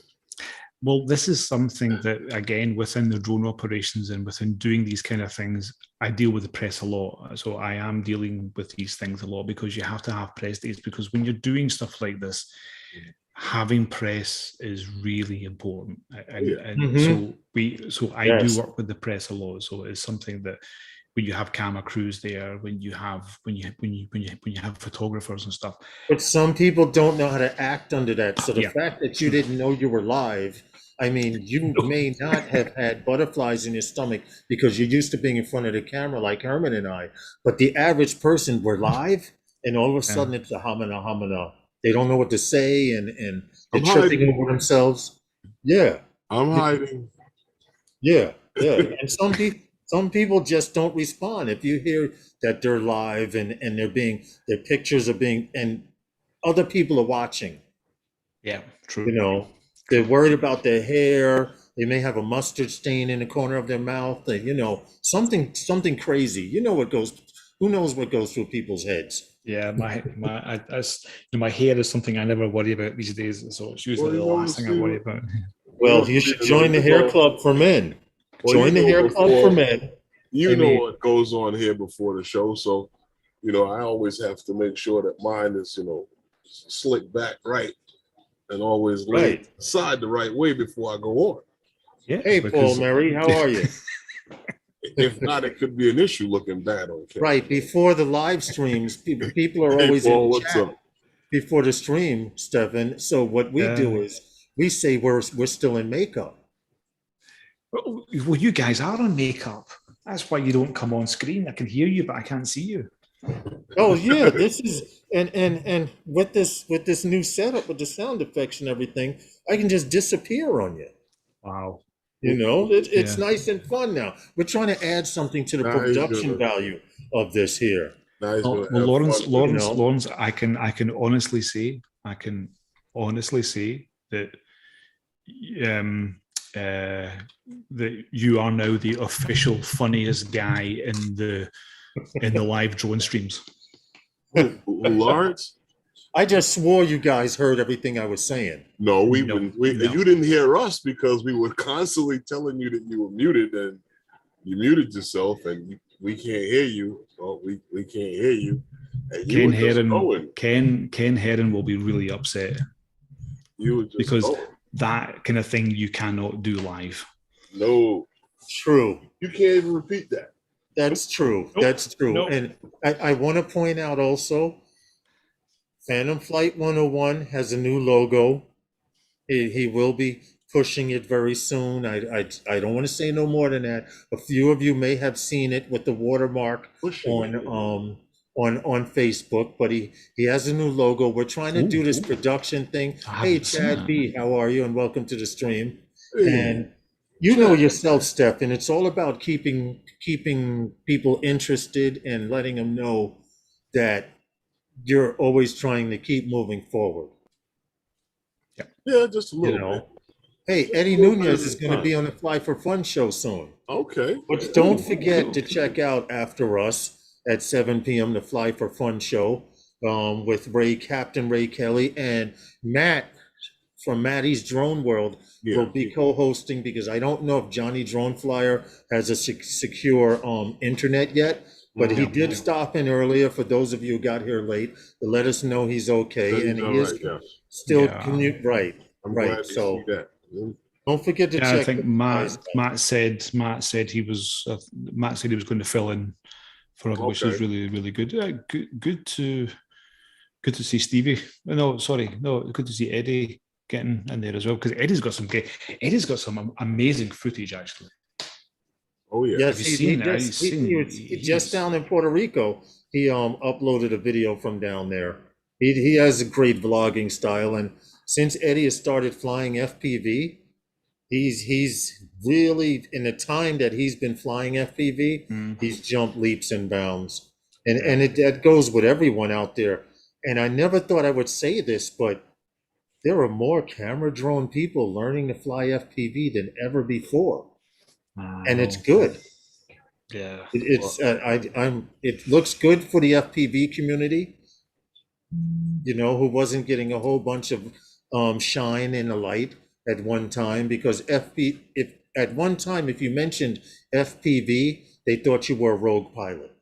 Well, this is something that, again, within the drone operations and within doing these kind of things, I deal with the press a lot. So I am dealing with these things a lot, because you have to have press days, because when you're doing stuff like this, having press is really important. And Mhm. so I do Yes. work with the press a lot. So it's something that when you have camera crews there, when you have photographers and stuff. But some people don't know how to act under that. So the Yeah. fact that you didn't know you were live, I mean, you may not have had butterflies in your stomach because you're used to being in front of the camera like Herman and I. But the average person, we're live, and all of a sudden it's a hamana hamana. They don't know what to say, and they're I'm tripping hiding. over themselves. Yeah, I'm hiding. yeah, yeah. And some people just don't respond. If you hear that they're live, and their pictures are being, and other people are watching. Yeah, true. You know, they're worried about their hair. They may have a mustard stain in the corner of their mouth. Something crazy. Who knows what goes through people's heads? Yeah, my hair is something I never worry about these days. So it's usually the last thing I worry about. Well, you should join the hair club for men. Join the hair club for men. You I know mean, what goes on here before the show, so I always have to make sure that mine is slicked back right, and always laid right. aside the right way before I go on. Yeah, Hey, Paul Mary, how are you? If not, it could be an issue looking bad on camera. Right, before the live streams, people are Hey, always Paul, in what's chat up? before the stream, Stefan. So what we do is we say we're still in makeup. Well, you guys are on makeup. That's why you don't come on screen. I can hear you, but I can't see you. Oh yeah, this is and with this new setup with the sound effects and everything, I can just disappear on you. Wow. It's nice and fun now. We're trying to add something to the production value of this here. Well, Lawrence, I can honestly say that that you are now the official funniest guy in the live drone streams. Lawrence? I just swore you guys heard everything I was saying. No, you didn't hear us because we were constantly telling you that you were muted, and you muted yourself, and we can't hear you. Oh, we can't hear you. And Ken Heron will be really upset. Because that kind of thing you cannot do live. No. True. You can't even repeat that. That's true. Nope. That's true. Nope. And I want to point out also, Phantom Flight 101 has a new logo. He will be pushing it very soon. I don't want to say no more than that. A few of you may have seen it with the watermark on Facebook, but he has a new logo. We're trying to do this production thing. Hey, Chad B, how are you? And welcome to the stream. Hey. And you know yourself, Steph, and it's all about keeping people interested and letting them know that you're always trying to keep moving forward. Yeah, just a little bit. Hey, Eddie Nunez is going to be on the Fly for Fun show soon. Okay. But don't forget to check out After Us at 7 p.m. the Fly for Fun show with Captain Ray Kelly, and Matt from Maddie's Drone World Yeah. will be co-hosting, because I don't know if Johnny Drone Flyer has a secure internet yet, but he did stop in earlier, for those of you who got here late, to let us know he's okay, He's and he all is right, yeah. still Yeah. right. I'm Right. glad to So see that. don't forget to Yeah, check. I think the guys out. Matt said he was going to fill in for him, which Okay. is really, really good. Good to see Stevie. No, sorry, no, good to see Eddie getting in there as well, because Eddie's got some amazing footage actually. Oh yeah. Yes, Have you seen that? he just down in Puerto Rico. He uploaded a video from down there. He has a great vlogging style, and since Eddie has started flying FPV, he's really, in the time that he's been flying FPV, he's jumped leaps and bounds, and that goes with everyone out there. And I never thought I would say this, but there are more camera drone people learning to fly FPV than ever before, and it's good. Yeah. It looks good for the FPV community, who wasn't getting a whole bunch of shine in the light at one time, because if at one time, if you mentioned FPV, they thought you were a rogue pilot.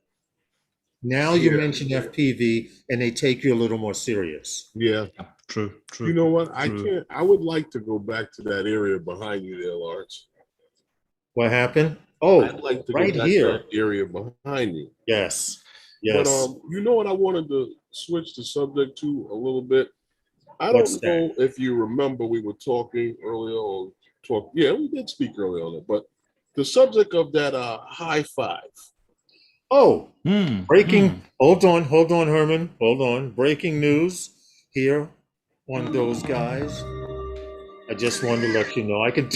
Now you mention FPV and they take you a little more serious. Yeah. True. You know what? I would like to go back to that area behind you there, Lawrence. What happened? Oh, I'd like to right go back here. to that area behind you. Yes. But you know what I wanted to switch the subject to a little bit? I What's don't know if you remember, we were talking earlier yeah, we did speak earlier on it, but the subject of that high five. Oh, breaking. Hold on, Herman. Hold on. Breaking news here on those guys. I just wanted to let you know I can.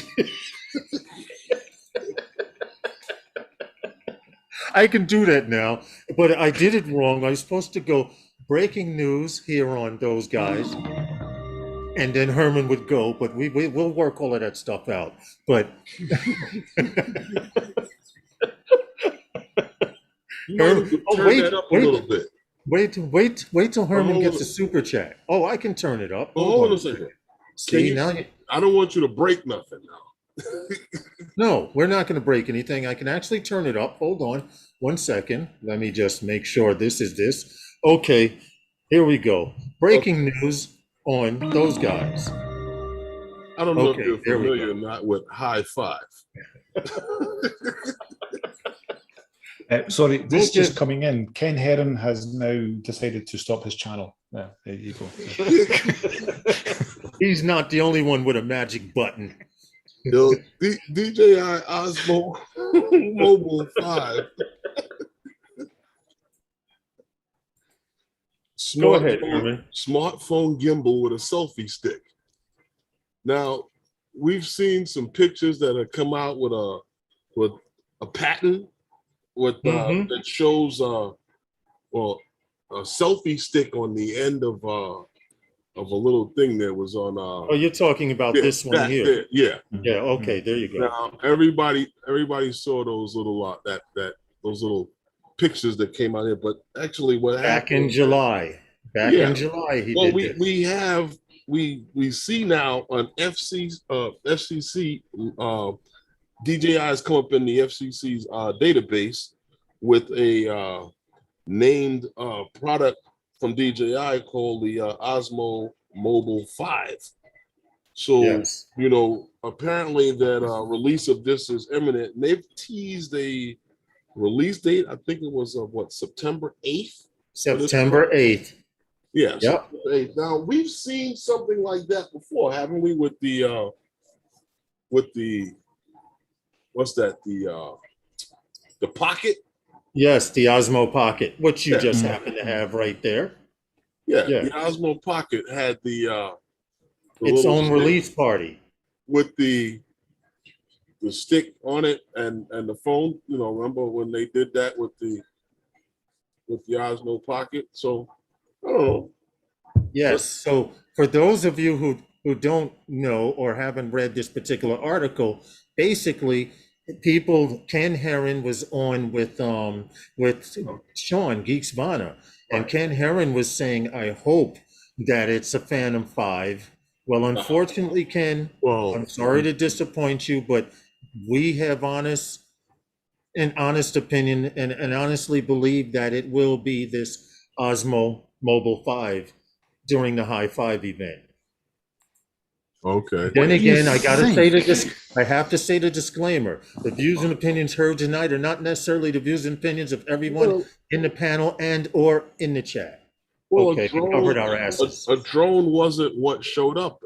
I can do that now, but I did it wrong. I was supposed to go breaking news here on those guys, and then Herman would go. But we'll work all of that stuff out. But Turn that up a little bit. Wait till Herman gets a super chat. Oh, I can turn it up. Hold on a second. See, I don't want you to break nothing now. No, we're not going to break anything. I can actually turn it up. Hold on 1 second. Let me just make sure this is this. Okay, here we go. Breaking news on those guys. I don't know if you're familiar or not with high five. Sorry, this is just coming in. Ken Heron has now decided to stop his channel. Yeah, there you go. He's not the only one with a magic button. DJI Osmo Mobile 5. Go ahead, Herman. Smartphone gimbal with a selfie stick. Now, we've seen some pictures that have come out with a patent that shows a selfie stick on the end of a little thing that was on. Oh, you're talking about this one here. Yeah. Yeah. Okay. There you go. Now everybody saw those little those little pictures that came out here, but actually, what happened back in July, he did this. we see now on FCC DJI has come up in the FCC's database with a named product from DJI called the Osmo Mobile 5. So, apparently that release of this is imminent. And they've teased a release date. I think it was September 8th? September 8th. Yeah. Yep. 8th. Now, we've seen something like that before, haven't we? With the what's that? The Pocket? Yes, the Osmo Pocket, which you just happen to have right there. Yeah, the Osmo Pocket had its own release party with the stick on it and the phone. Remember when they did that with the Osmo Pocket? So I don't know. Yes. So for those of you who don't know or haven't read this particular article, basically, Ken Heron was on with Sean Geeks Vana, and Ken Heron was saying, I hope that it's a Phantom 5 Well, unfortunately, Ken, Well, I'm sorry to disappoint you, but we have an honest opinion and honestly believe that it will be this Osmo Mobile 5 during the High Five event. okay. Then do you again, think? I have to say the disclaimer. The views and opinions heard tonight are not necessarily the views and opinions of everyone Well, in the panel and or in the chat. well, Okay, we covered our asses. a drone wasn't what showed up.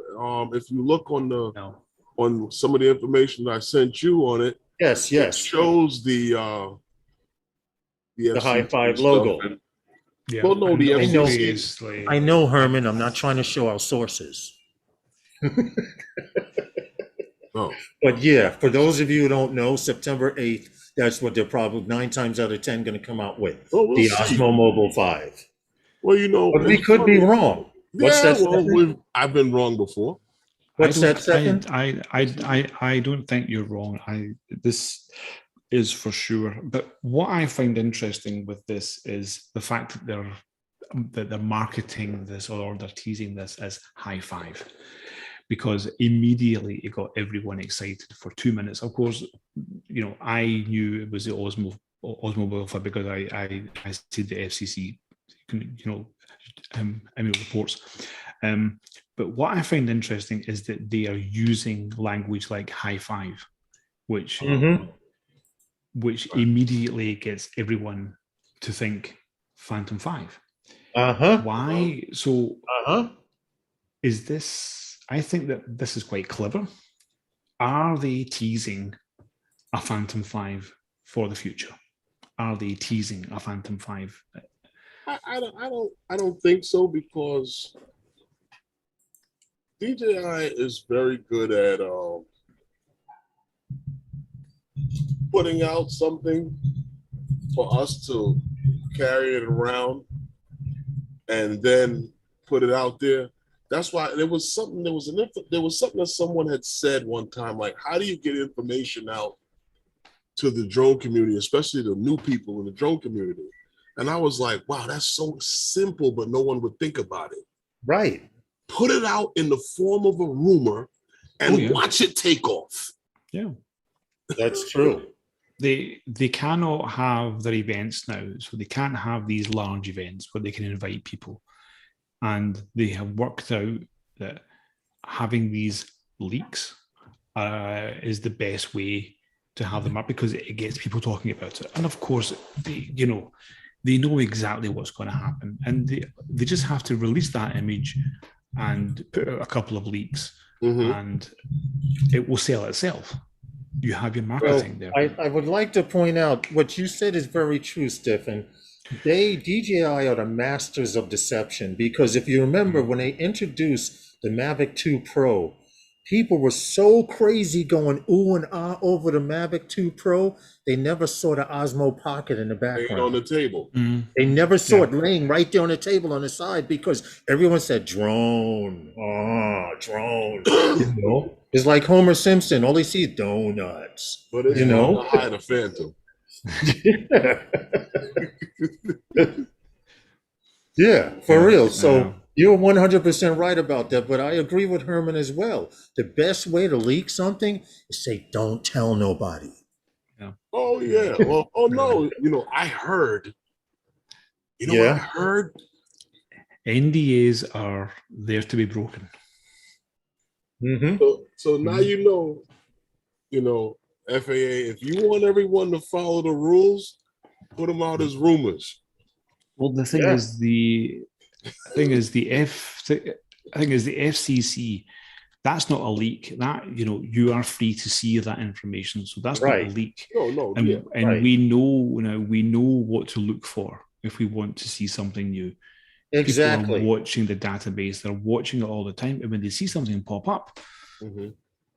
If you look No. on some of the information I sent you on it, Yes, it yes. shows the The High FCC Five stuff. logo. And, Yeah. well, no, the And know- FCC. obviously, I know, Herman, I'm not trying to show our sources. Oh, But yeah, for those of you who don't know, September 8th, that's what they're probably 9 times out of 10 going to come out with. well, we'll The see. Osmo Mobile 5. Well, you know, But we it's could be funny. wrong. What's Yeah, that, well, Stephen? I've been wrong before. What's that, Stephen? I don't think you're wrong. This is for sure. But what I find interesting with this is the fact that they're marketing this or they're teasing this as High Five, because immediately it got everyone excited for 2 minutes. Of course, you know, I knew it was the Osmo Mobile 5 because I see the FCC, reports. But what I find interesting is that they are using language like High Five, which immediately gets everyone to think Phantom 5. Uh-huh. Why? So Uh-huh. is this, I think that this is quite clever. Are they teasing a Phantom 5 for the future? Are they teasing a Phantom 5? I don't think so, because DJI is very good at putting out something for us to carry it around and then put it out there. That's why there was something that someone had said one time, like, how do you get information out to the drone community, especially the new people in the drone community? And I was like, wow, that's so simple, but no one would think about it. Right. Put it out in the form of a rumor and watch it take off. Yeah, that's true. They cannot have their events now, so they can't have these large events where they can invite people. And they have worked out that having these leaks is the best way to have them up, because it gets people talking about it. And of course, they know exactly what's going to happen, and they just have to release that image and put out a couple of leaks, and it will sell itself. You have your marketing there. I would like to point out what you said is very true, Stephen. DJI are the masters of deception, because if you remember when they introduced the Mavic 2 Pro, people were so crazy going ooh and ah over the Mavic 2 Pro, they never saw the Osmo Pocket in the background. On the table. They never saw it laying right there on the table on the side, because everyone said drone, drone. It's like Homer Simpson, all he sees donuts. But it's to hide a phantom. Yeah, for real. So you're 100% right about that, but I agree with Herman as well. The best way to leak something is say, don't tell nobody. Yeah. Oh, yeah. Well, no. I heard. What I heard? NDAs are there to be broken. So now FAA, if you want everyone to follow the rules, put them out as rumors. Well, the thing is the FCC. That's not a leak. That you are free to see that information. So that's not a leak. And we know now. We know what to look for if we want to see something new. Exactly. People are watching the database. They're watching it all the time, and when they see something pop up.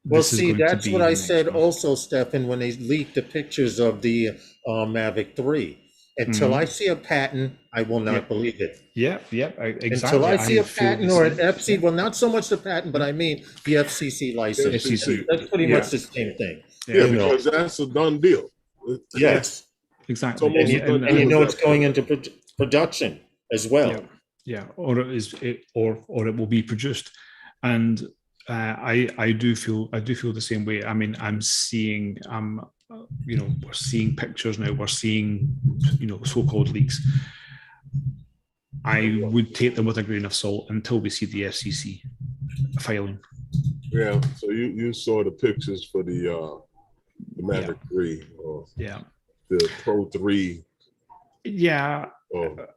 Well, see, that's what I said also, Stephen, when they leaked the pictures of the Mavic 3. Until I see a patent, I will not believe it. Exactly. Until I see a patent or an FCC, well, not so much the patent, but I mean the FCC license. FCC. That's pretty much the same thing. Because that's a done deal. Yes. Exactly. And it's going into production as well. Or it will be produced. And I do feel the same way. I mean, I'm seeing we're seeing pictures now. We're seeing so-called leaks. I would take them with a grain of salt until we see the FCC filing. Yeah. So you saw the pictures for the Maverick 3 or the Pro 3. Yeah. Or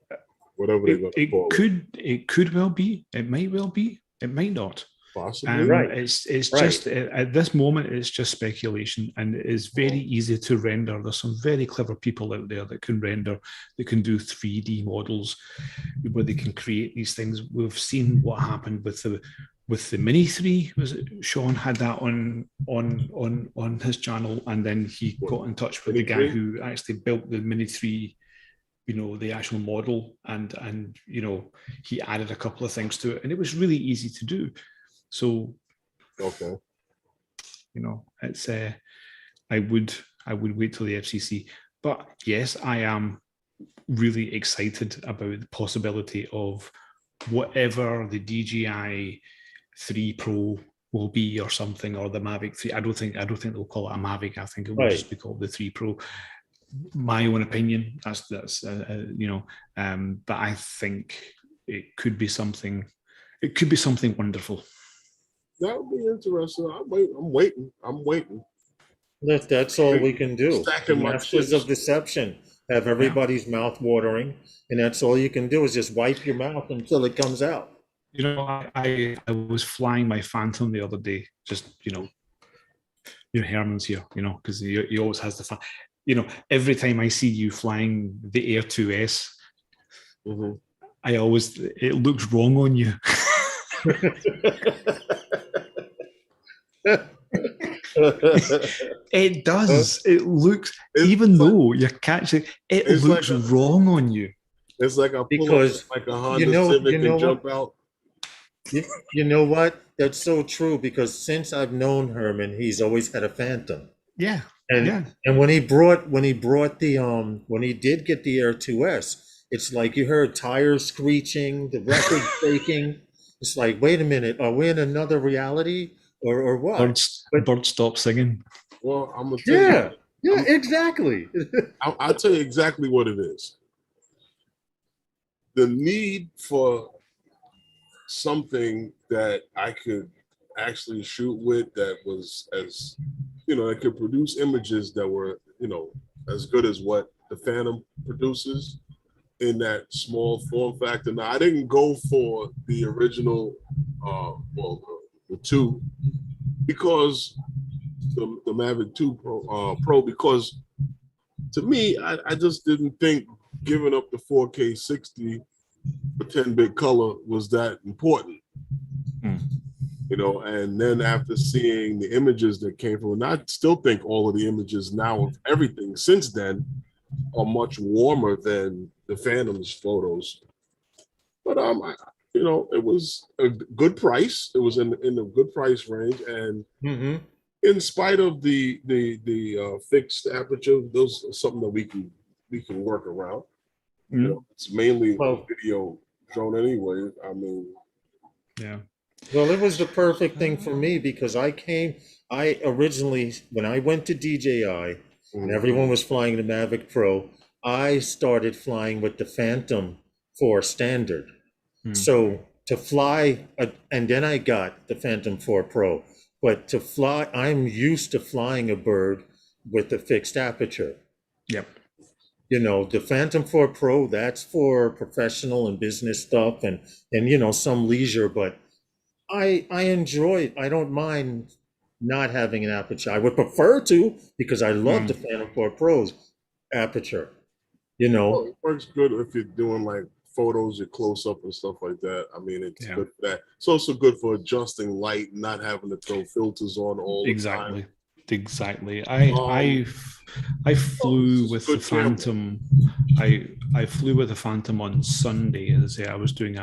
whatever they're going to call it. It could well be. It might well be. It might not. Possibly. Right. It's just at this moment, it's just speculation, and it is very easy to render. There's some very clever people out there that can render, that can do 3D models, where they can create these things. We've seen what happened with the Mini 3. Was it Sean had that on his channel, and then he got in touch with the guy who actually built the Mini 3. The actual model, and he added a couple of things to it, and it was really easy to do. So, okay, it's I would wait till the FCC. But yes, I am really excited about the possibility of whatever the DJI 3 Pro will be, or something, or the Mavic 3. I don't think they'll call it a Mavic. I think it will just be called the 3 Pro. My own opinion. That's but I think it could be something. It could be something wonderful. That would be interesting. I'm waiting. That's all we can do. Stacking my Masters chips of deception have everybody's mouth watering, and that's all you can do is just wipe your mouth until it comes out. I was flying my Phantom the other day. Just Herman's here. Because he always has the fun. Every time I see you flying the Air 2S, it looks wrong on you. It does. It looks, even though you're catching, it looks like wrong on you. It's like a because like a Honda Civic and jump out. You know what? That's so true, because since I've known Herman, he's always had a Phantom. Yeah. And when he did get the Air 2S, it's like you heard tires screeching, the record shaking. It's like, wait a minute, are we in another reality or what? Birds stop singing. Well, I'm gonna tell you. Yeah, exactly. I'll tell you exactly what it is. The need for something that I could actually shoot with, that was as that could produce images that were as good as what the Phantom produces in that small form factor. Now, I didn't go for the original, the 2, because the Mavic 2 Pro, because to me, I just didn't think giving up the 4K 60 for 10-bit color was that important. And then after seeing the images that came from, and I still think all of the images now of everything since then are much warmer than the Phantom's photos. But it was a good price. It was in the good price range, and in spite of the fixed aperture, those are something that we can work around. It's mainly a video drone anyway. I mean, yeah. Well, it was the perfect thing for me, because I originally, when I went to DJI and everyone was flying the Mavic Pro, I started flying with the Phantom 4 standard. So to fly, and then I got the Phantom 4 Pro, but to fly, I'm used to flying a bird with a fixed aperture. Yep. The Phantom 4 Pro, that's for professional and business stuff and some leisure, but I enjoy it. I don't mind not having an aperture. I would prefer to, because I love the Phantom 4 Pro's aperture. Well, it works good if you're doing like photos, your close up and stuff like that. I mean, it's good for that. It's also good for adjusting light, not having to throw filters on all the time. Exactly. I flew with the Phantom. I flew with the Phantom on Sunday. As I say, I was doing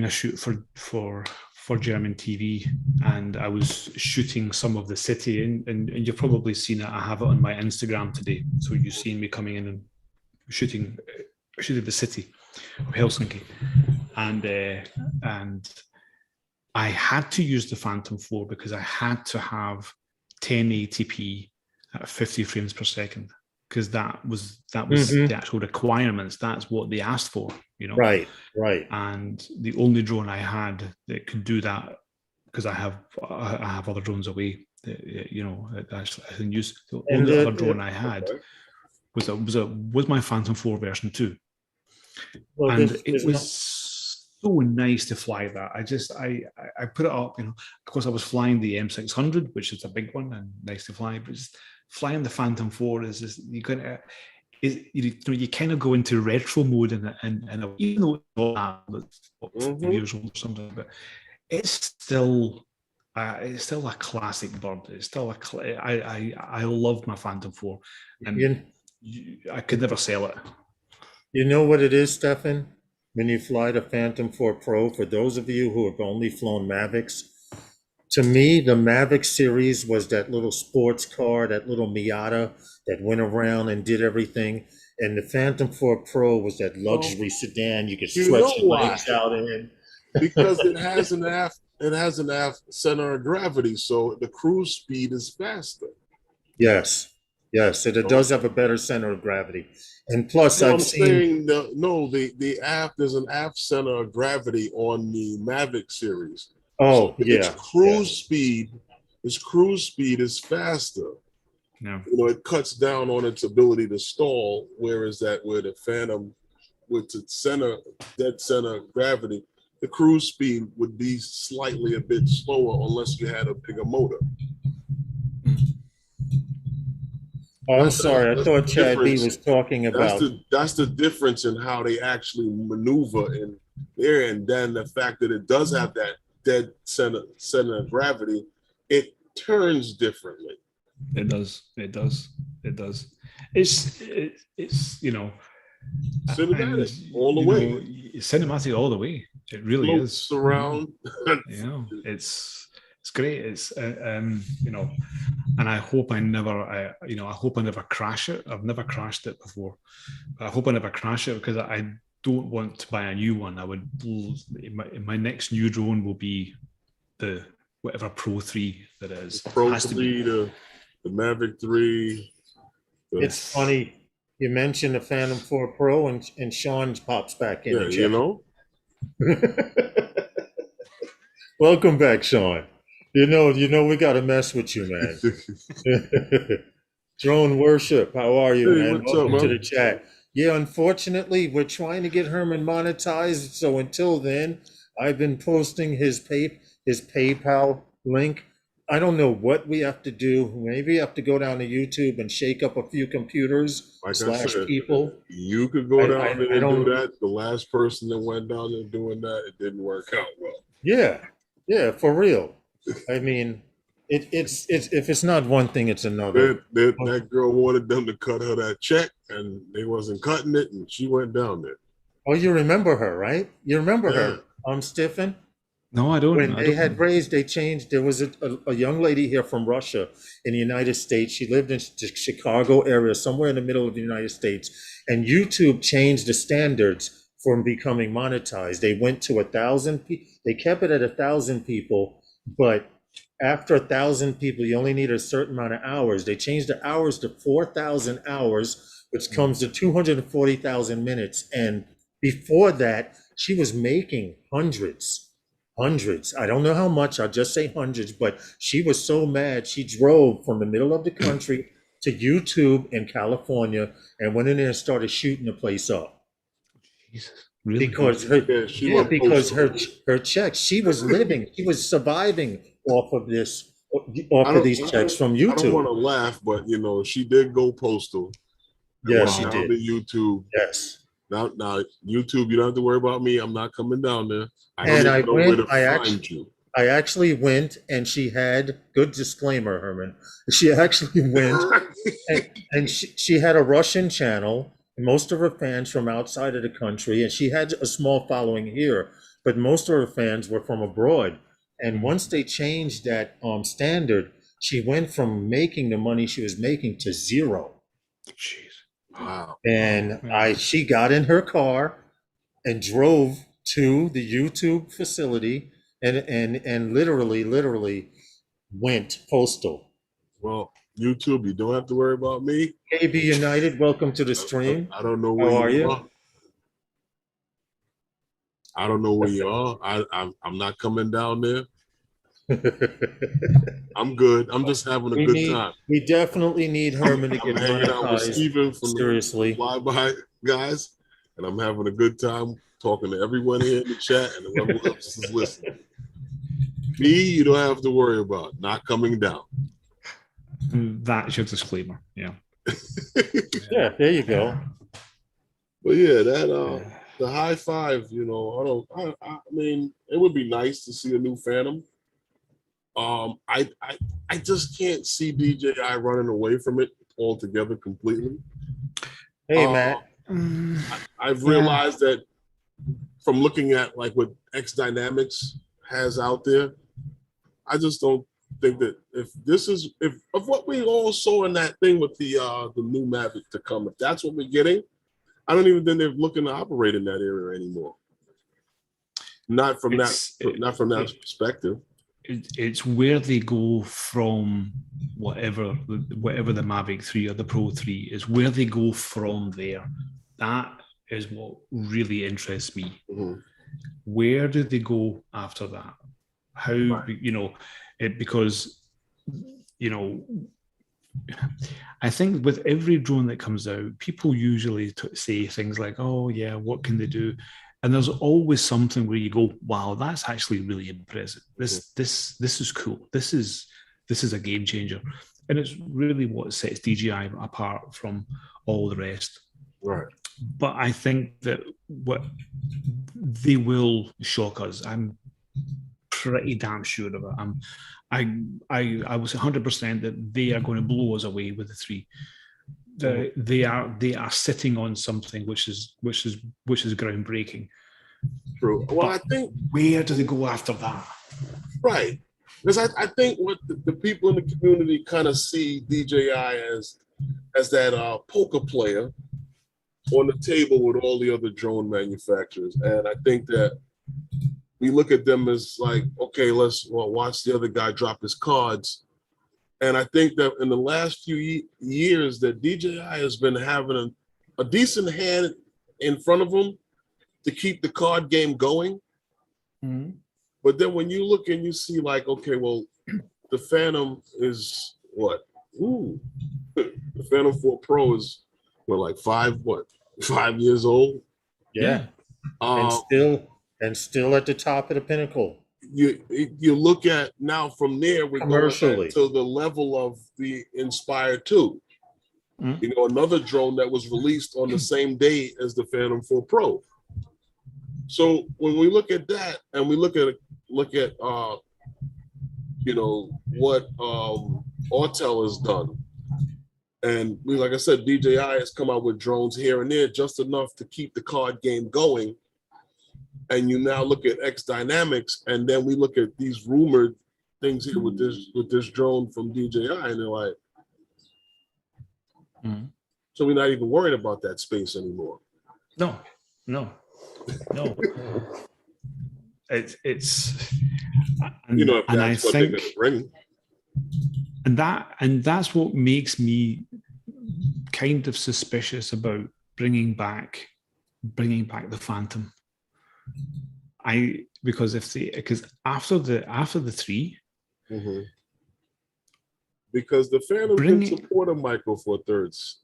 a shoot for German TV, and I was shooting some of the city, and you've probably seen it. I have it on my Instagram today, so you've seen me coming in and shooting the city of Helsinki, and I had to use the Phantom 4 because I had to have 1080p at 50 frames per second, because that was Mhm. the actual requirements. That's what they asked for, Right, right. And the only drone I had that could do that, because I have other drones away, that actually I can use. The And only other drone I had Okay. was my Phantom 4 version 2, well, and it there's not. was so nice to fly that. I put it up, Of course, I was flying the M600, which is a big one and nice to fly, but just flying the Phantom 4 is just you kind of go into retro mode, and even though it's not 5 years old or something, but it's still a classic bird. It's still I love my Phantom 4, and I could never sell it. You know what it is, Stefan? When you fly the Phantom 4 Pro, for those of you who have only flown Mavics, to me, the Mavic series was that little sports car, that little Miata that went around and did everything. And the Phantom 4 Pro was that luxury sedan you could You know stretch your why? legs out in. Because it has an aft center of gravity, so the cruise speed is faster. Yes, yes, it does have a better center of gravity. And plus, No, I've I'm seen, saying the aft, there's an aft center of gravity on the Mavic series. So oh, yeah, yeah. its cruise speed is faster. No. It cuts down on its ability to stall, whereas where the Phantom with its dead center of gravity, the cruise speed would be slightly a bit slower unless you had a bigger motor. Oh, I'm sorry. I That's thought the Chad B difference. was talking about. That's the difference in how they actually maneuver in there, and then the fact that it does have that dead center of gravity, it turns differently. It does. It does. It does. It's Cinematic and all the way. Cinematic all the way. It really Floats is. around. It's great. It's and I hope I never crash it. I've never crashed it before. But I hope I never crash it, because I don't want to buy a new one. I would. My next new drone will be the whatever Pro 3 that is. Pro 3, the Mavic 3. It's funny. You mentioned the Phantom 4 Pro, and Sean pops back in. Yeah, Welcome back, Sean. We got to mess with you, man. Drone Worship, how are you, Hey, man? what's Welcome up, to man? the chat. Yeah, unfortunately, we're trying to get Herman monetized. So until then, I've been posting his PayPal link. I don't know what we have to do. Maybe we have to go down to YouTube and shake up a few computers Like I said, people. you could go down there and do don't- that. The last person that went down there doing that, it didn't work out well. Yeah, for real. I mean, it's if it's not one thing, it's another. That girl wanted them to cut her that check, and they wasn't cutting it, and she went down there. Oh, you remember her, right? You remember her, Stiffen? No, I don't. When they changed. There was a young lady here from Russia in the United States. She lived in the Chicago area, somewhere in the middle of the United States. And YouTube changed the standards for becoming monetized. They went to 1,000 people. They kept it at 1,000 people, but after 1,000 people, you only need a certain amount of hours. They changed the hours to 4,000 hours, which comes to 240,000 minutes. And before that, she was making hundreds. I don't know how much, I'll just say hundreds, but she was so mad. She drove from the middle of the country to YouTube in California and went in there and started shooting the place up. Jesus, really? Because her checks, she was surviving off of these checks from YouTube. I don't want to laugh, but she did go postal. Yeah, she did. To YouTube. Yes. Now, YouTube, you don't have to worry about me. I'm not coming down there. I actually went, and she had, good disclaimer, Herman. She actually went, and she had a Russian channel, and most of her fans from outside of the country, and she had a small following here, but most of her fans were from abroad. And once they changed that standard, she went from making the money she was making to zero. Jeez. Wow. And she got in her car and drove to the YouTube facility and literally went postal. Well, YouTube, you don't have to worry about me. KB United, welcome to the stream. I don't know where How are you you? are. I don't know where you are. I'm not coming down there. I'm good. I'm just having a good time. We definitely need Herman to I'm get hanging out with monetized. Steven from Seriously. the Flyby guys, and I'm having a good time talking to everyone here in the chat and whoever else is listening. Me, you don't have to worry about not coming down. That's your disclaimer. Yeah. Yeah, there you go. But yeah, that the high five, you know, I mean, it would be nice to see a new Phantom. I just can't see DJI running away from it altogether completely. Hey, Matt. I've realized that from looking at like what X Dynamics has out there, I just don't think that if of what we all saw in that thing with the new Mavic to come, if that's what we're getting, I don't even think they're looking to operate in that area anymore. Not from that perspective. It's where they go from whatever the Mavic 3 or the Pro 3 is, where they go from there. That is what really interests me. Mm-hmm. Where do they go after that? How, you know, because, you know, I think with every drone that comes out, people usually say things like, oh yeah, what can they do? And there's always something where you go, wow, that's actually really impressive. This is cool. This is a game changer. And it's really what sets DJI apart from all the rest. Right. But I think that what they will shock us. I'm pretty damn sure of it. I was 100% that they are going to blow us away with the 3. They are sitting on something which is groundbreaking. True. Well, I think where do they go after that? Right, because I think what the people in the community kind of see DJI as that poker player on the table with all the other drone manufacturers, and I think that we look at them as like, okay, let's watch the other guy drop his cards. And I think that in the last few years that DJI has been having a decent hand in front of them to keep the card game going. Mm-hmm. But then when you look and you see like, okay, well, the Phantom is what? Ooh, the Phantom 4 Pro is like 5 years old? Yeah. And still at the top of the pinnacle. You look at now from there, we're going to the level of the Inspire 2. Mm-hmm. You know, another drone that was released on the same day as the Phantom 4 Pro. So when we look at that and we look at you know, what Autel has done, and like I said, DJI has come out with drones here and there just enough to keep the card game going. And you now look at X Dynamics, and then we look at these rumored things here with this drone from DJI, and they're like, so we're not even worried about that space anymore. No. It's and, you know, if and that's I what think they're gonna bring. And that's what makes me kind of suspicious about bringing back the Phantom. Because after the 3, mm-hmm. Because the Phantom can support a Micro Four Thirds.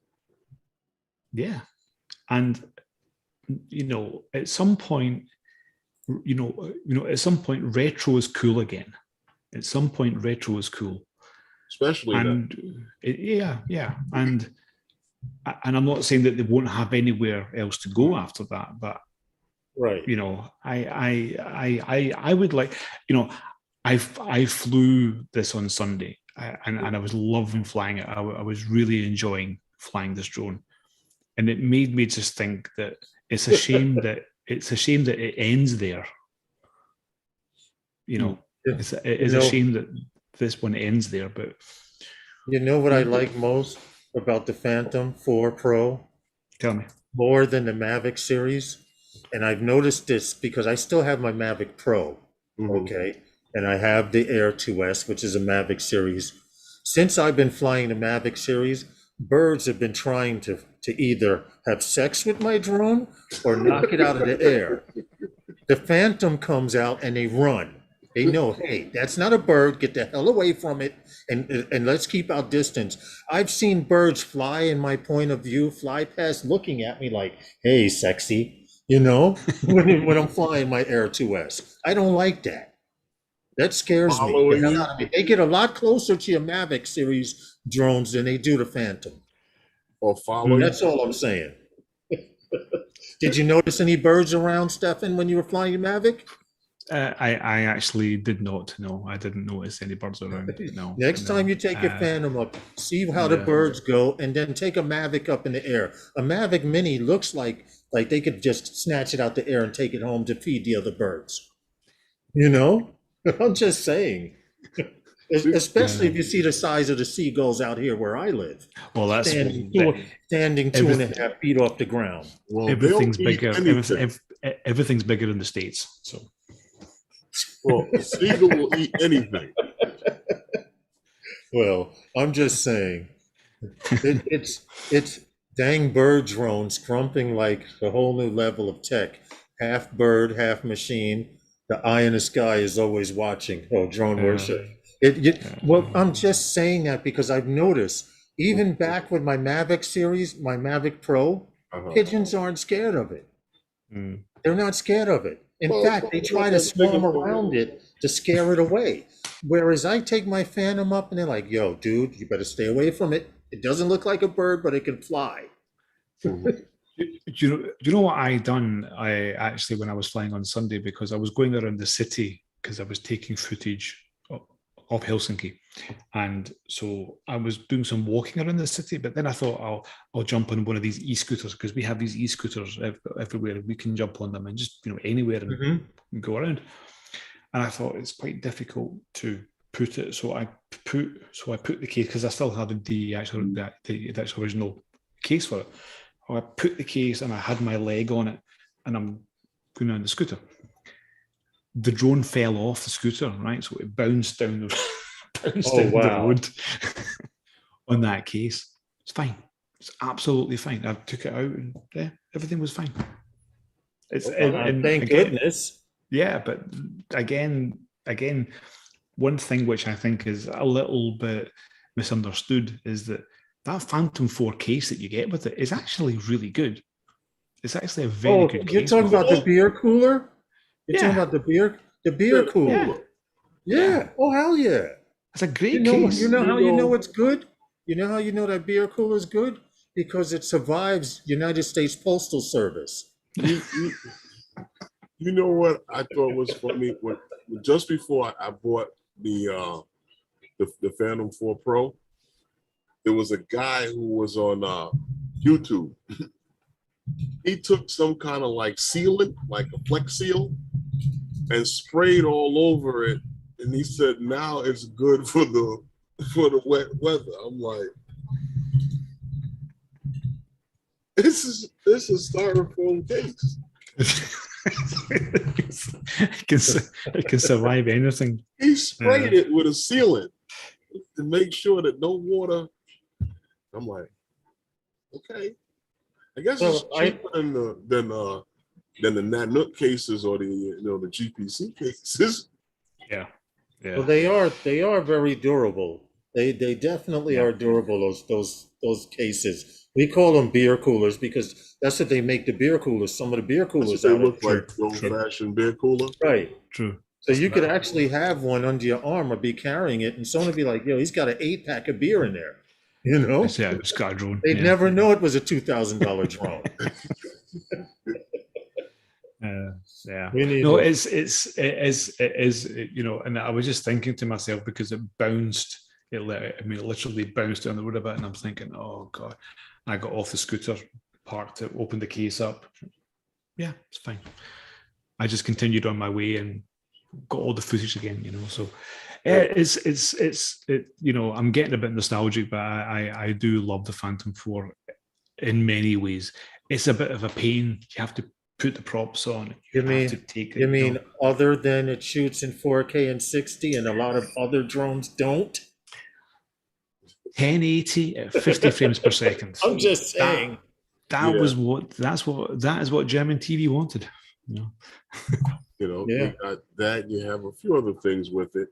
Yeah, and you know, at some point, at some point, retro is cool again. At some point, retro is cool, especially and and I'm not saying that they won't have anywhere else to go after that, but. Right. You know, I would like, you know, I flew this on Sunday and I was loving flying it. I was really enjoying flying this drone, and it made me just think that it's a shame that it ends there. You know, it is a shame that this one ends there. But you know what I like most about the Phantom 4 Pro? Tell me. More than the Mavic series. And I've noticed this because I still have my Mavic Pro. Mhm. Okay. And I have the Air 2S, which is a Mavic series. Since I've been flying the Mavic series, birds have been trying to either have sex with my drone or knock it out of the air. The Phantom comes out and they run. They know, hey, that's not a bird. Get the hell away from it, and let's keep our distance. I've seen birds fly in my point of view, fly past, looking at me like, hey, sexy, when I'm flying my Air 2S. I don't like that. That scares me the Following hell you out of me. They get a lot closer to your Mavic series drones than they do the Phantom. or follow you. That's all I'm saying. Did you notice any birds around, Stefan, when you were flying your Mavic? I actually did not. No, I didn't notice any birds around. No. Next no. time you take your Phantom up, see how the Yeah. birds go, and then take a Mavic up in the air. A Mavic Mini looks like they could just snatch it out the air and take it home to feed the other birds. I'm just saying. Especially if you see the size of the seagulls out here where I live, Well, that's standing 2.5 feet off the ground. Well, everything's they'll eat bigger. anything. Everything's bigger in the States. So Well, a seagull will eat anything. Well, I'm just saying, it's dang bird drones crumping like a whole new level of tech. Half bird, half machine. The eye in the sky is always watching. Oh, drone worship. Well, I'm just saying that because I've noticed, even back with my Mavic series, my Mavic Pro, pigeons aren't scared of it. They're not scared of it. In fact, they try to swarm around it to scare it away. Whereas I take my Phantom up and they're like, yo, dude, you better stay away from it. It doesn't look like a bird, but it can fly. Do you know what I done? I actually, when I was flying on Sunday, because I was going around the city because I was taking footage of Helsinki, and so I was doing some walking around the city. But then I thought I'll jump on one of these e-scooters, because we have these e-scooters everywhere. We can jump on them and just anywhere and go around. And I thought it's quite difficult to put it, so I put the case, because I still had the actual original case for it. I put the case and I had my leg on it, and I'm going on the scooter. The drone fell off the scooter, right? So it bounced down the road on that case. It's fine. It's absolutely fine. I took it out and everything was fine. Thank goodness. Yeah, but again, one thing which I think is a little bit misunderstood is that Phantom 4 case that you get with it is actually really good. It's actually a very good case. You're talking about the beer cooler? You're talking about the beer cooler? Yeah. Oh, hell yeah. It's a great case. You know how you know it's good? You know how you know that beer cooler is good? Because it survives United States Postal Service. You know what I thought was funny? Just before I bought the Phantom 4 Pro, there was a guy who was on YouTube. He took some kind of like sealant, like a Flex Seal, and sprayed all over it. And he said, now it's good for the wet weather. I'm like, this is styrofoam case. It can survive anything. He sprayed it with a sealant to make sure that no water. I'm like, okay. I guess it's cheaper than the Nanook cases or the the GPC cases. Yeah. Well, they are very durable. They definitely are durable. Those cases. We call them beer coolers because that's what they make the beer coolers. Some of the beer coolers they look like old-fashioned beer cooler. Right. True. So you could actually have one under your arm or be carrying it, and someone would be like, "Yo, he's got an 8-pack of beer in there." Yeah, it's got a drone. They'd never know it was a $2,000 drone. Yeah. No, it is. And I was just thinking to myself, because it bounced. It literally bounced down the road a bit, and I'm thinking, oh god. I got off the scooter, parked it, opened the case up. Yeah, it's fine. I just continued on my way and got all the footage again. So I'm getting a bit nostalgic, but I do love the Phantom 4 in many ways. It's a bit of a pain. You have to put the props on. You have mean to take you it. mean other than it shoots in 4K and 60, and a lot of other drones don't? 1080 at 50 frames per second. I'm just saying. That Yeah. was that is what German TV wanted. You know? You know, Yeah. you got that. You have a few other things with it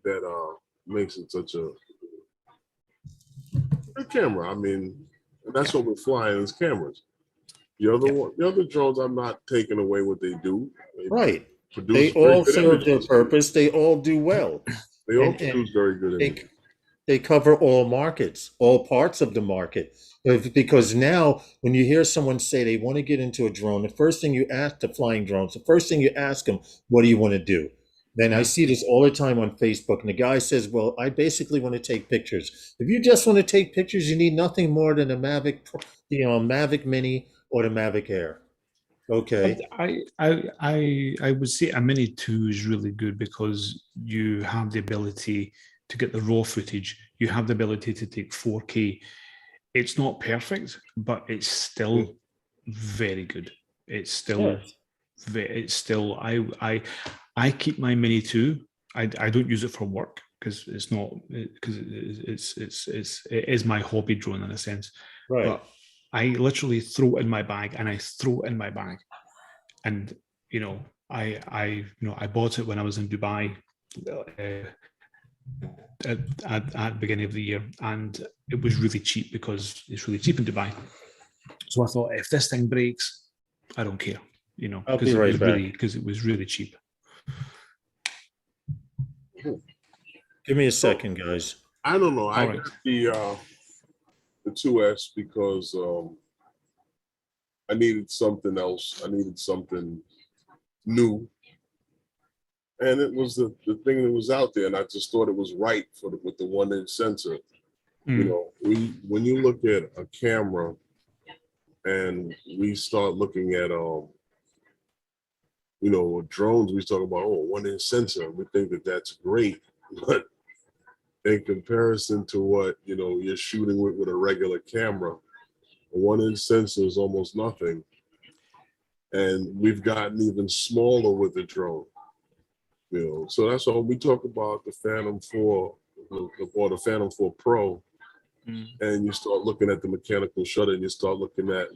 that makes it such a good camera. I mean, that's what we're flying is cameras. The other drones, I'm not taking away what they do. They Right. produce They very all good serve their images. purpose. They all do well. They all And produce very good images. they cover all markets, all parts of the market. Because now, when you hear someone say they want to get into a drone, the first thing you ask the flying drones, the first thing you ask them, what do you want to do? Then I see this all the time on Facebook, and the guy says, well, I basically want to take pictures. If you just want to take pictures, you need nothing more than a Mavic Mini or the Mavic Air. Okay. I would say a Mini 2 is really good because you have the ability to get the raw footage. You have the ability to take 4K. It's not perfect, but it's still very good. It's still I keep my Mini 2. I don't use it for work because it is my hobby drone in a sense. Right. But I literally throw it in my bag, and I throw it in my bag. And I bought it when I was in Dubai at the beginning of the year, and it was really cheap because it's really cheap in Dubai. So I thought, if this thing breaks, I don't care, I'll be right back. because it was really cheap. Give me a second, guys. I don't know. I All right. got the 2S because I needed something else. I needed something new. And it was the thing that was out there, and I just thought it was right with the 1-inch sensor. You know, when you look at a camera and we start looking at drones, we talk about 1-inch sensor. We think that that's great, but in comparison to what you're shooting with a regular camera, a 1-inch sensor is almost nothing. And we've gotten even smaller with the drone. So that's why we talk about the Phantom 4 or the Phantom 4 Pro, and you start looking at the mechanical shutter, and you start looking at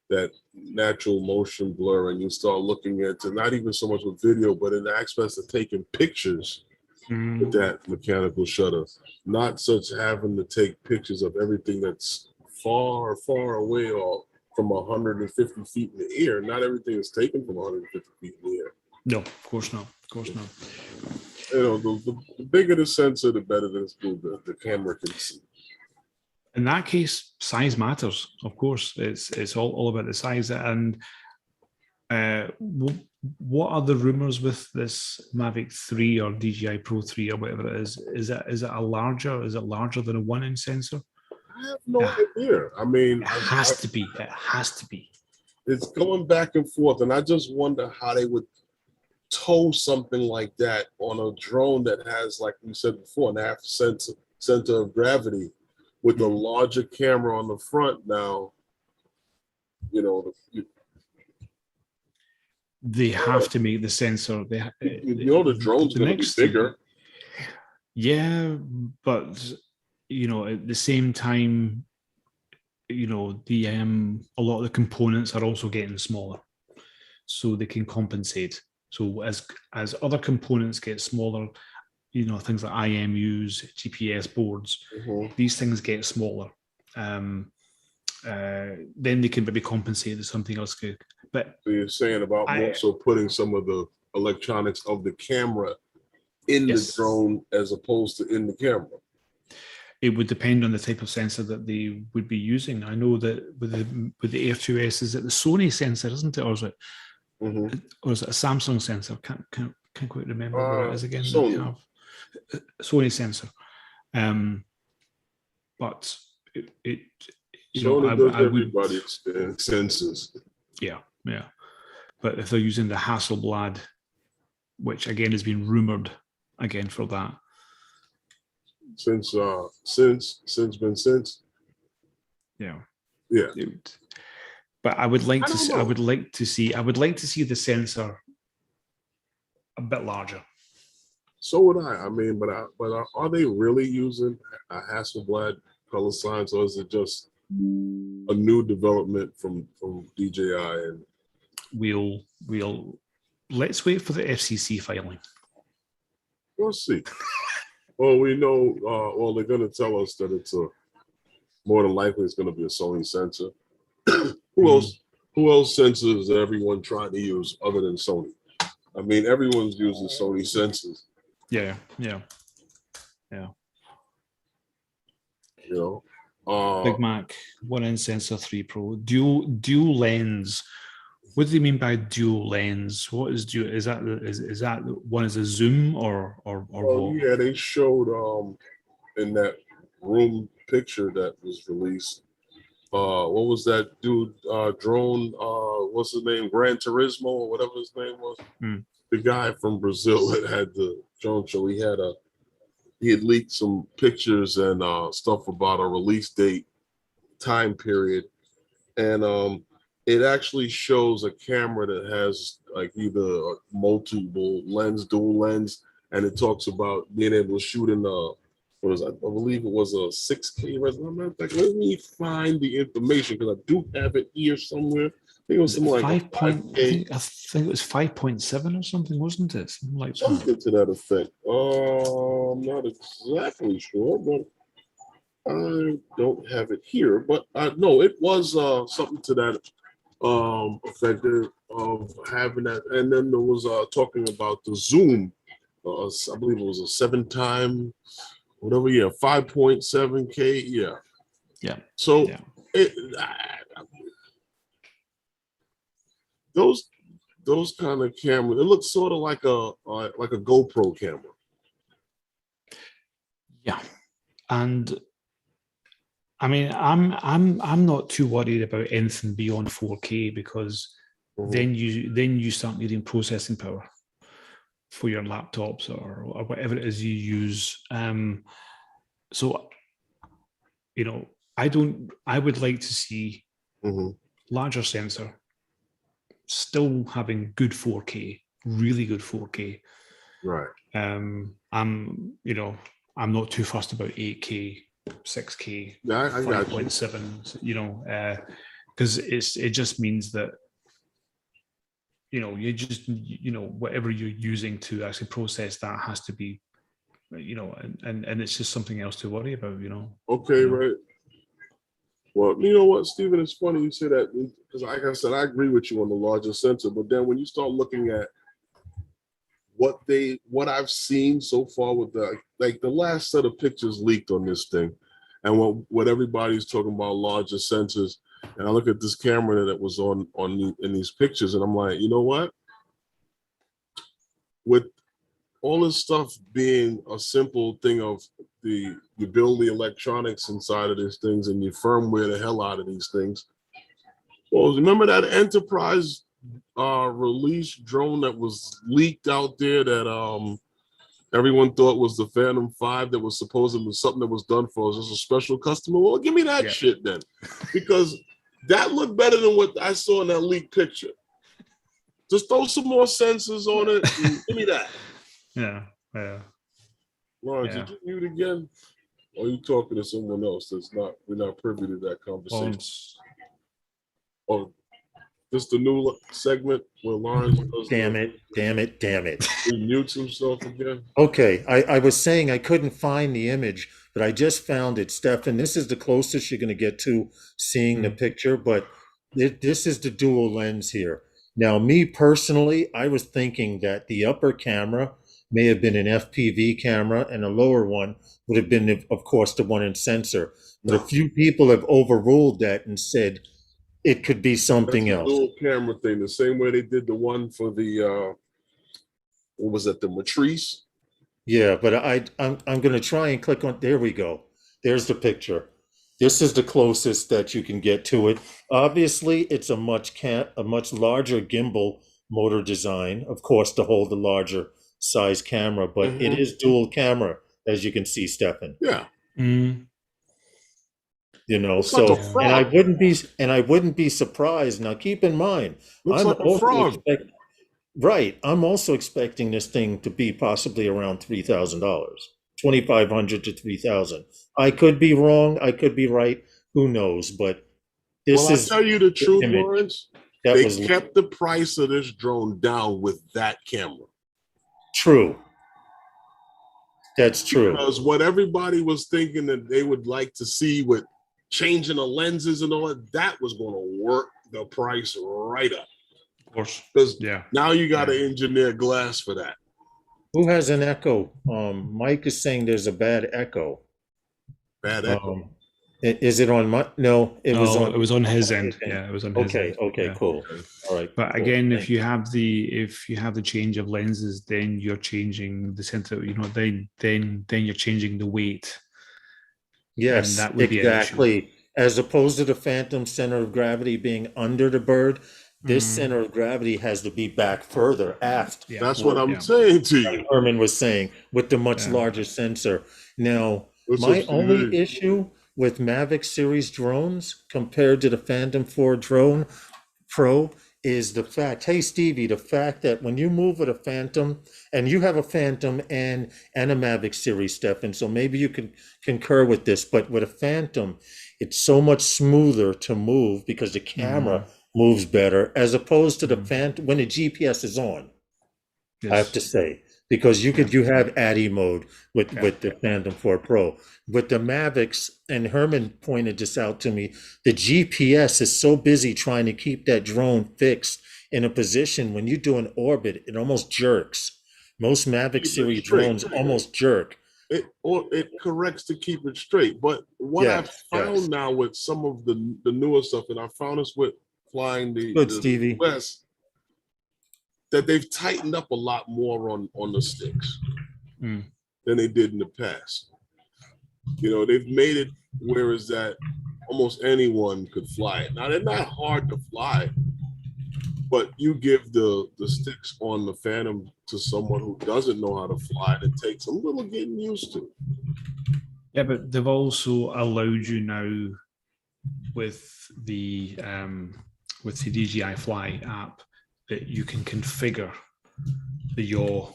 that natural motion blur, and you start looking at not even so much with video, but in the aspects of taking pictures with that mechanical shutter, not such having to take pictures of everything that's far, far away or from 150 feet in the air. Not everything is taken from 150 feet in the air. No, of course not. Of course not. The bigger the sensor, the better the camera can see. In that case, size matters. Of course, it's all about the size. And what are the rumors with this Mavic 3 or DJI Pro 3 or whatever it is? Is it larger than a 1-inch sensor? I have no idea. I mean, it has to be. It has to be. It's going back and forth, and I just wonder how they would tow something like that on a drone that has, like we said before, an half center of gravity with a larger camera on the front. Now, they have to make the sensor. The drone's going to be bigger. Yeah, but at the same time, a lot of the components are also getting smaller, so they can compensate. So as other components get smaller, things like IMUs, GPS boards, these things get smaller. Then they can maybe compensate with something else. But so you're saying about more so putting some of the electronics of the camera in the drone as opposed to in the camera. It would depend on the type of sensor that they would be using. I know that with the Air 2S, is it the Sony sensor, isn't it, or is it? Or is it a Samsung sensor? Can't quite remember what it is again. Sony sensor. But it Sony does everybody's sensors. Yeah. But if they're using the Hasselblad, which again has been rumored again for that. Since. Yeah. But I would like I to don't see, know. I would like to see the sensor a bit larger. So would I. I mean, but are they really using a Hasselblad color science, or is it just a new development from DJI? And We'll let's wait for the FCC filing. we'll see. Well, we know. Well, they're going to tell us that it's more than likely it's going to be a Sony sensor. Who else? Who else sensors is everyone trying to use other than Sony? I mean, everyone's using Sony sensors. Yeah. You know, Big Mac 1N Sensor 3 Pro, dual lens. What do you mean by dual lens? What is dual? Is that one is a zoom or well, what? yeah, they showed in that room picture that was released. What was that dude? Drone. What's his name? Gran Turismo or whatever his name was. The guy from Brazil that had the drone show. He had leaked some pictures and stuff about a release date, time period, and it actually shows a camera that has like either a multiple lens, dual lens, and it talks about being able to shoot in what was I believe it was a 6K resolution. Let me find the information because I do have it here somewhere. I think it was something like 5K. I think it was 5.7 or something, wasn't it? Something like that. Something to that effect. I'm not exactly sure, but I don't have it here. But no, it was something to that effect of having that. And then there was talking about the zoom. I believe it was a 7-time, whatever. Yeah, 5.7K. Yeah. So those kind of cameras, it looks sort of like a GoPro camera. Yeah, and I mean, I'm not too worried about anything beyond 4K because then you start needing processing power for your laptops or whatever it is you use. So, I would like to see larger sensor, still having good 4K, really good 4K. Right. I'm not too fussed about 8K, 6K, 5.7, because it just means that, whatever you're using to actually process that has to be, and it's just something else to worry about, Okay, right. Well, you know what, Stephen, it's funny you say that because like I said, I agree with you on the larger sensor, but then when you start looking at what I've seen so far with the last set of pictures leaked on this thing, and what everybody's talking about larger sensors, and I look at this camera that was in these pictures, and I'm like, you know what? With all this stuff being a simple thing of you build the electronics inside of these things and you firmware the hell out of these things. Well, remember that Enterprise release drone that was leaked out there that everyone thought was the Phantom 5 that was supposedly something that was done for just a special customer? Well, give me that shit then, because that looked better than what I saw in that leaked picture. Just throw some more sensors on it and give me that. Yeah. Lawrence, did you mute again? Or are you talking to someone else we're not privy to that conversation? Oh, this the new segment where Lawrence does Damn it. He mutes himself again. Okay, I was saying I couldn't find the image, but I just found it, Stefan. This is the closest you're going to get to seeing the picture, but this is the dual lens here. Now, me personally, I was thinking that the upper camera may have been an FPV camera and the lower one would have been, of course, the one in sensor. But a few people have overruled that and said it could be something else. Dual camera thing, the same way they did the one for the what was that, the Matrice? Yeah, but I'm going to try and click on. There we go. There's the picture. This is the closest that you can get to it. Obviously, it's a much larger gimbal motor design, of course, to hold the larger size camera, but it is dual camera, as you can see, Stefan. Yeah. You know, Looks like so a and I frog. wouldn't be surprised. Now keep in mind, Looks I'm like a also frog. expect right. I'm also expecting this thing to be possibly around $3,000, 2,500 to 3,000. I could be wrong. I could be right. Who knows? But Well, this I is tell you the the truth, image Lawrence. that They was kept the price of this drone down with that camera. true. That's true. Because what everybody was thinking that they would like to see with changing the lenses and all that was going to work the price right up. Of course. Because Yeah. now you got to Yeah. engineer glass for that. Who has an echo? Mike is saying there's a bad echo. Bad echo. Is it on my? No, it was No, on. it was on his end. Yeah, it was on his Okay. end. Okay. Yeah. Cool. Okay. All right. But cool. again, if Thank you have the change of lenses, then you're changing the center. You know, then you're changing the weight. Yes, that would be an issue. exactly. As opposed to the phantom center of gravity being under the bird, this center of gravity has to be back further aft. Yeah. That's what I'm Yeah. saying to you. Herman was saying with the much Yeah. larger sensor. Now, What's my up, Steve? only issue with Mavic series drones compared to the Phantom 4 drone Pro is the fact, hey Stevie, the fact that when you move with a Phantom, and you have a Phantom and a Mavic series, Stefan, so maybe you can concur with this, but with a Phantom, it's so much smoother to move because the camera moves better as opposed to the Phantom when the GPS is on. Yes. I have to say, because you have ADDI mode with the Phantom 4 Pro. With the Mavics, and Herman pointed this out to me, the GPS is so busy trying to keep that drone fixed in a position when you do an orbit, it almost jerks. Most Mavic Keep it series straight. drones almost jerk. It corrects to keep it straight. But what I've found now with some of the newer stuff, and I found this with flying the West, that they've tightened up a lot more on the sticks than they did in the past. You know, they've made it whereas that almost anyone could fly it. Now they're not hard to fly, but you give the sticks on the Phantom to someone who doesn't know how to fly, it takes a little getting used to. Yeah, but they've also allowed you now with the DJI Fly app that you can configure the yaw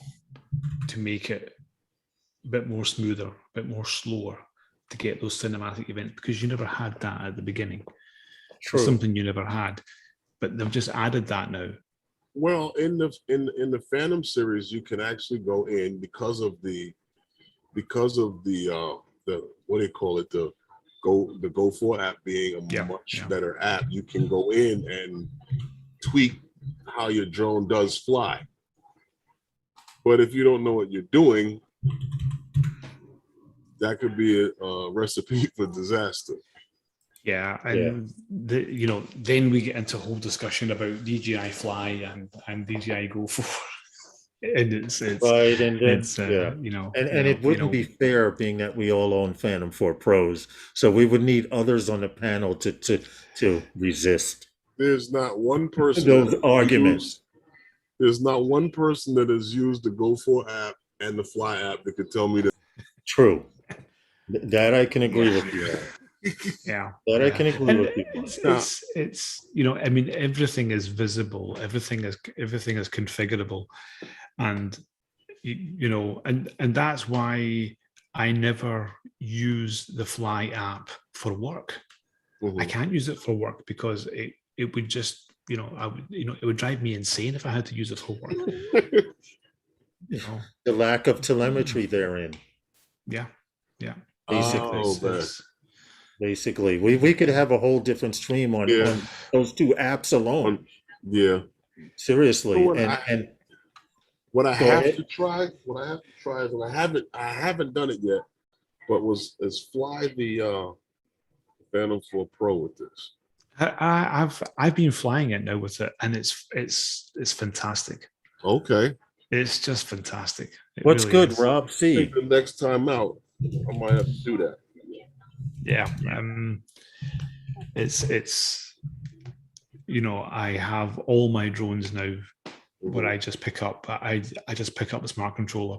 to make it a bit more smoother, a bit more slower to get those cinematic events, because you never had that at the beginning. True. It's something you never had, but they've just added that now. Well, in the Phantom series, you can actually go in because of the what do you call it, the Go4 app being a much better app. You can go in and tweak how your drone does fly. But if you don't know what you're doing, that could be a recipe for disaster. Yeah, and then we get into a whole discussion about DJI Fly and DJI Go4. And it's right, and then, and it wouldn't be fair, being that we all own Phantom 4 Pros, so we would need others on the panel to resist. There's not one person those arguments. There's not one person that has used the Go4 app and the Fly app that could tell me that. True, that I can agree with you. That I can agree with you. It's I mean, everything is visible, everything is configurable, and and that's why I never use the Fly app for work. I can't use it for work because it would just it would drive me insane if I had to use it for work. The lack of telemetry therein. Basically, we could have a whole different stream on those two apps alone. Seriously. What I have to try is, and I haven't done it yet, but is fly the Phantom 4 Pro with this. I've been flying it now with it, and it's fantastic. Okay. It's just fantastic. What's really good, is. Rob? See, I think the next time out, I might have to do that. Yeah, it's I have all my drones now where I just pick up. I just pick up the smart controller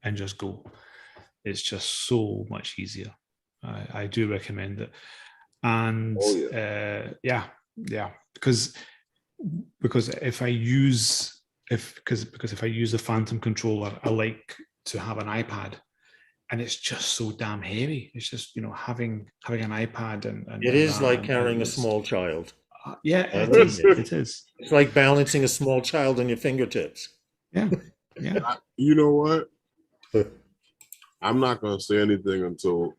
and just go. It's just so much easier. I do recommend it. and Oh, yeah. yeah, because if I use if I use the Phantom controller, I like to have an iPad, and it's just so damn heavy. It's just having an iPad and It is that, like and carrying a it's- small child. yeah, I it is. mean it. It is. It's like balancing a small child on your fingertips. Yeah, yeah. You know what? I'm not gonna say anything until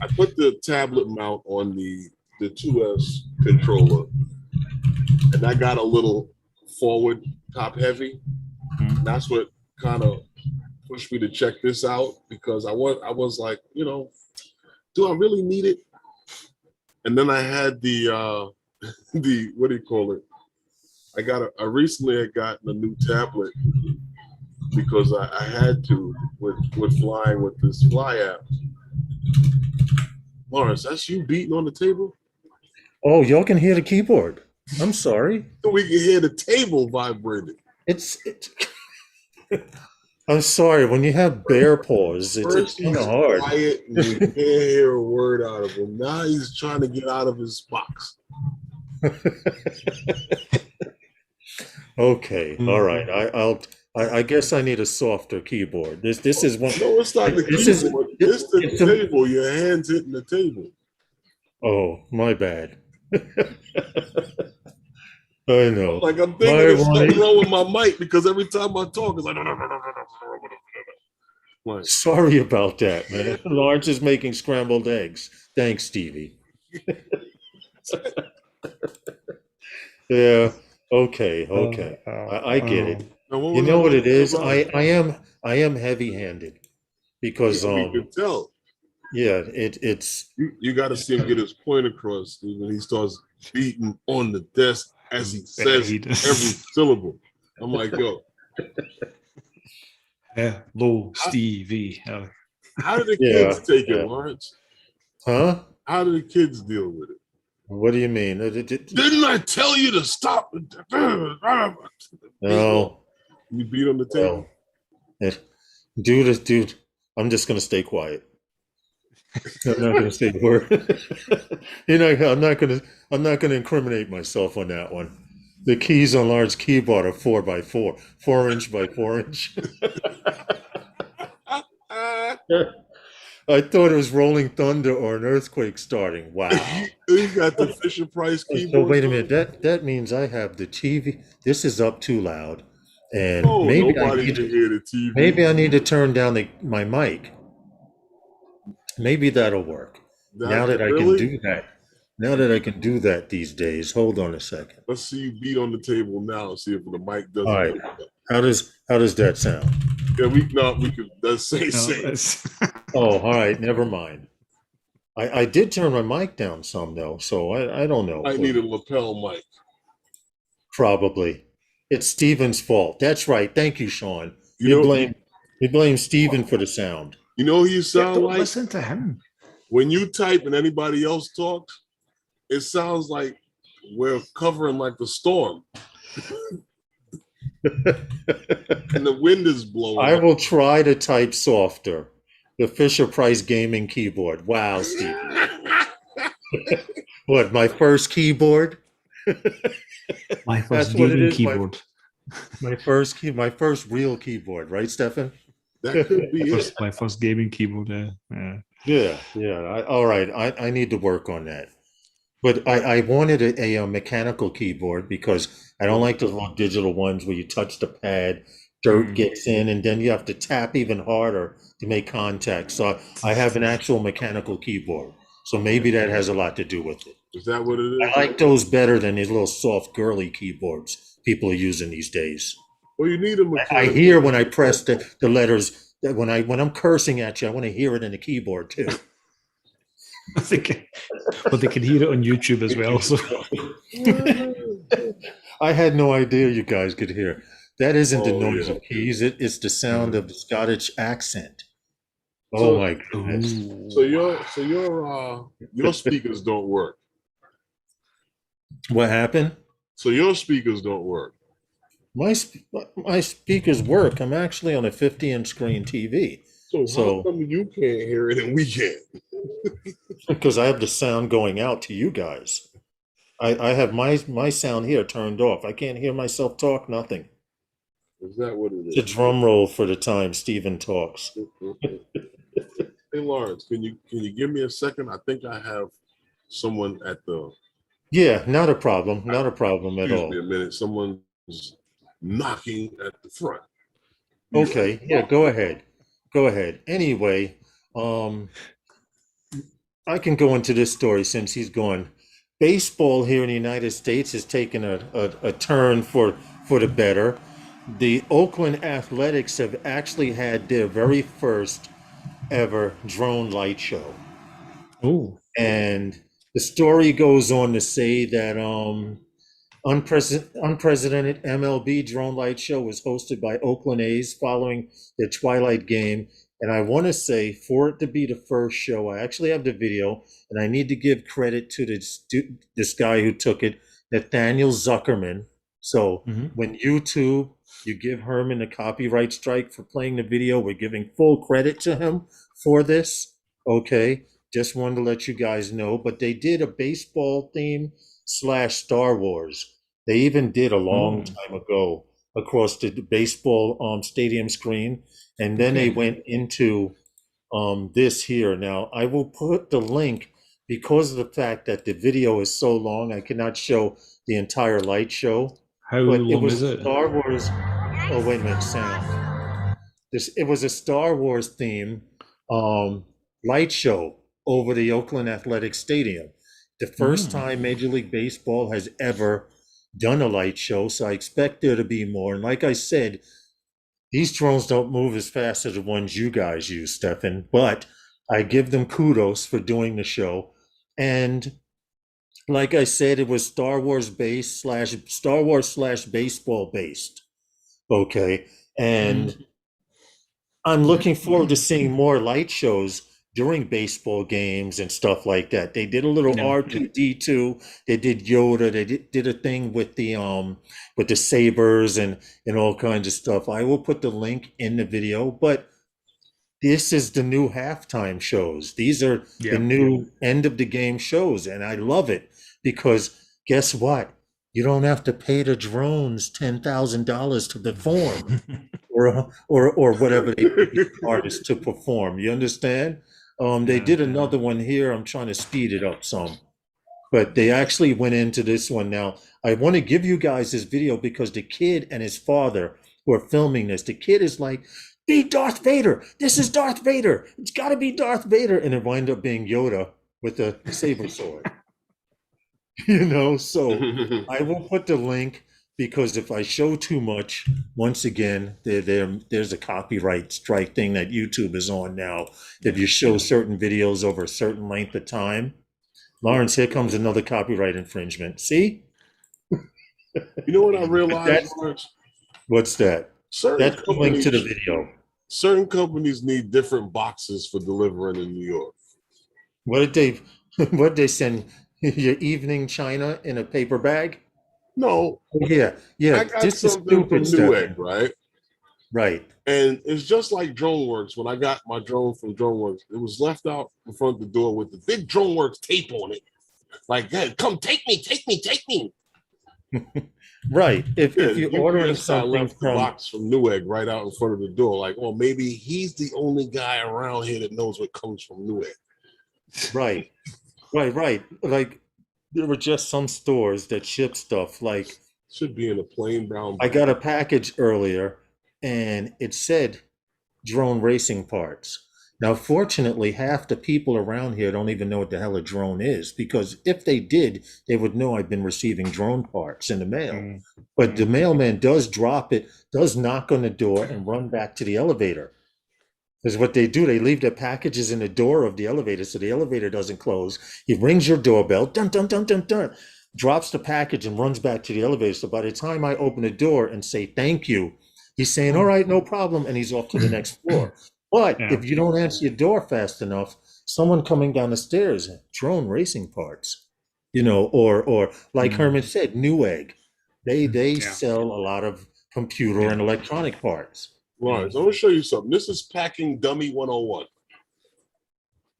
I put the tablet mount on the 2S controller, and I got a little forward top heavy. Mhm. That's what kind of pushed me to check this out, because I was like, do I really need it? And then I had the the, what do you call it? I recently had gotten a new tablet because I had to with flying with this Fly app. Lawrence, that's you beating on the table? Oh, y'all can hear the keyboard. I'm sorry. So we can hear the table vibrating. It's I'm sorry. When you have bear paws, it's First kind he's of hard. quiet and we can't hear a word out of him. Now he's trying to get out of his box. Okay, all right. I guess I need a softer keyboard. This is one. No, it's not the This is keyboard. It's the it's a- table. Your hands hitting the table. Oh, my bad. I know. Like I'm My thinking there's one- something wrong with my mic, because every time I talk, it's like. Like, Sorry about that, man. Lawrence is making scrambled eggs. Thanks, Stevie. Yeah. Okay. Okay. I get it. now what You was know I what it talking is? about? I am heavy-handed because Yeah, we can tell. yeah, it's You got to see him get his point across when he starts beating on the desk as he says He does. every syllable. I'm like, yo, Hello, Stevie. how do the Yeah, kids take it, yeah. Lawrence? huh? How do the kids deal with it? What do you mean? Didn't I tell you to stop? No. You beat on the table. Well, dude, I'm just gonna stay quiet. I'm not gonna say a word. I'm not gonna incriminate myself on that one. The keys on large keyboard are 4x4, 4-inch by 4-inch. I thought it was rolling thunder or an earthquake starting. Wow. You got the Fisher Price keyboard. So wait a minute. That means I have the TV. This is up too loud, and Oh, maybe I nobody need can to, hear the TV. maybe I need to turn down my mic. Maybe that'll work. Now that I can Really? do that. Now that I can do that these days. Hold on a second. Let's see you beat on the table now. See if the mic doesn't. All right. How does that sound? Yeah, we could. Let's say. Oh, all right. Never mind. I did turn my mic down some though, so I don't know. I need a lapel mic. Probably. It's Steven's fault. That's right. Thank you, Sean. You know- You blame Steven for the sound. You know who you sound Don't like? listen to him. When you type and anybody else talks, it sounds like we're covering like the storm and the wind is blowing. I will try to type softer. The Fisher Price gaming keyboard. Wow, Steve. What, my first keyboard? My That's first what it gaming is, keyboard. My first real keyboard, right, Stefan? That could be it. My first gaming keyboard. Yeah. All right. I need to work on that. But I wanted a mechanical keyboard because I don't like those little digital ones where you touch the pad, dirt gets in, and then you have to tap even harder to make contact. So I have an actual mechanical keyboard. So maybe that has a lot to do with it. Is that what it is? I like those better than these little soft, girly keyboards people are using these days. Well, you need a I mechanical. hear when I press the letters that when I'm cursing at you, I want to hear it in the keyboard too. But they can hear it on YouTube as well. So I had no idea you guys could hear. That isn't the Oh, noise yeah. of keys. It's the sound of the Scottish accent. So- Oh my goodness. So your speakers don't work. What happened? So your speakers don't work. My speakers work. I'm actually on a 50-inch screen TV. So how So, come you can't hear it and we can? because I have the sound going out to you guys. I have my sound here turned off. I can't hear myself talk, nothing. Is that what it It's a is? drum roll for the time Stephen talks. Hey Lawrence, can you give me a second? I think I have someone at the Yeah, not a problem. Not a problem at excuse me all. a minute. Someone's knocking at the front. Be right. Okay, yeah, go ahead. Go ahead. Anyway, um, I can go into this story since he's gone. Baseball here in the United States has taken a turn for the better. The Oakland Athletics have actually had their very first ever drone light show. Oh, And the story goes on to say that unprecedented MLB drone light show was hosted by Oakland A's following their twilight game. And I want to say, for it to be the first show, I actually have the video, and I need to give credit to this guy who took it, Nathaniel Zuckerman. So mhm. when YouTube, you give Herman a copyright strike for playing the video, we're giving full credit to him for this. Okay, just wanted to let you guys know. But they did a baseball theme slash Star Wars. They even did a long Oh, time ago across the baseball stadium screen, and then they okay. went into this here. Now I will put the link because of the fact that the video is so long. I cannot show the entire light show, How but it long was is a it? Star Wars. Oh wait a minute, sound. It was a Star Wars theme um, light show over the Oakland Athletic Stadium. The first Mm. time Major League Baseball has ever done a light show, so I expect there to be more. And like I said, these drones don't move as fast as the ones you guys use, Stefan, but I give them kudos for doing the show. And like I said, it was Star Wars slash baseball based. Okay. And Mm. I'm looking forward to seeing more light shows during baseball games and stuff like that. They did a little Yeah. R2D2. They did Yoda. They did a thing with the sabers and all kinds of stuff. I will put the link in the video, but this is the new halftime shows. These are the Yeah. new end of the game shows, and I love it because guess what? You don't have to pay the drones $10,000 to perform or whatever they pay these artists to perform. You understand? They Yeah. did another one here. I'm trying to speed it up some, but they actually went into this one. Now, I want to give you guys this video because the kid and his father were filming this. The kid is like, be Darth Vader. This is Darth Vader. It's got to be Darth Vader. And it wound up being Yoda with a saber sword. So I will put the link because if I show too much, once again, there's a copyright strike thing that YouTube is on now. If you show certain videos over a certain length of time, Lawrence, here comes another copyright infringement. See? You know what I realized, That's Lawrence? what's that? Certain That's the link to the companies, video. certain companies need different boxes for delivering in New York. What did they what did they send your evening china in a paper bag? No, Oh, yeah, yeah. I got This is something stupid, from Newegg, Stefan. right? Right. And it's just like DroneWorks. When I got my drone from DroneWorks, it was left out in front of the door with the big DroneWorks tape on it. Like, hey, come take me, take me, take me. Right. Yeah, If you're ordering UPS guy something left the from box from Newegg right out in front of the door. Like, well, maybe he's the only guy around here that knows what comes from Newegg. right, right. Like there were just some stores that ship stuff. Like Should be in a plain brown I bag. got a package earlier and it said drone racing parts. Now, fortunately, half the people around here don't even know what the hell a drone is because if they did, they would know I've been receiving drone parts in the mail. Mm. But the Mm. mailman does drop it, does knock on the door and run back to the elevator. Because what they do, they leave their packages in the door of the elevator so the elevator doesn't close. He rings your doorbell, dun, dun, dun, dun, dun, drops the package and runs back to the elevator. So by the time I open the door and say thank you, he's saying, all right, no problem. And he's off to the next floor. But Yeah. if you don't answer your door fast enough, someone coming down the stairs, drone racing parts, or like Mm. Herman said, Newegg. They Yeah. sell a lot of computer and electronic parts. Lawrence, I'm gonna show you something. This is packing dummy 101.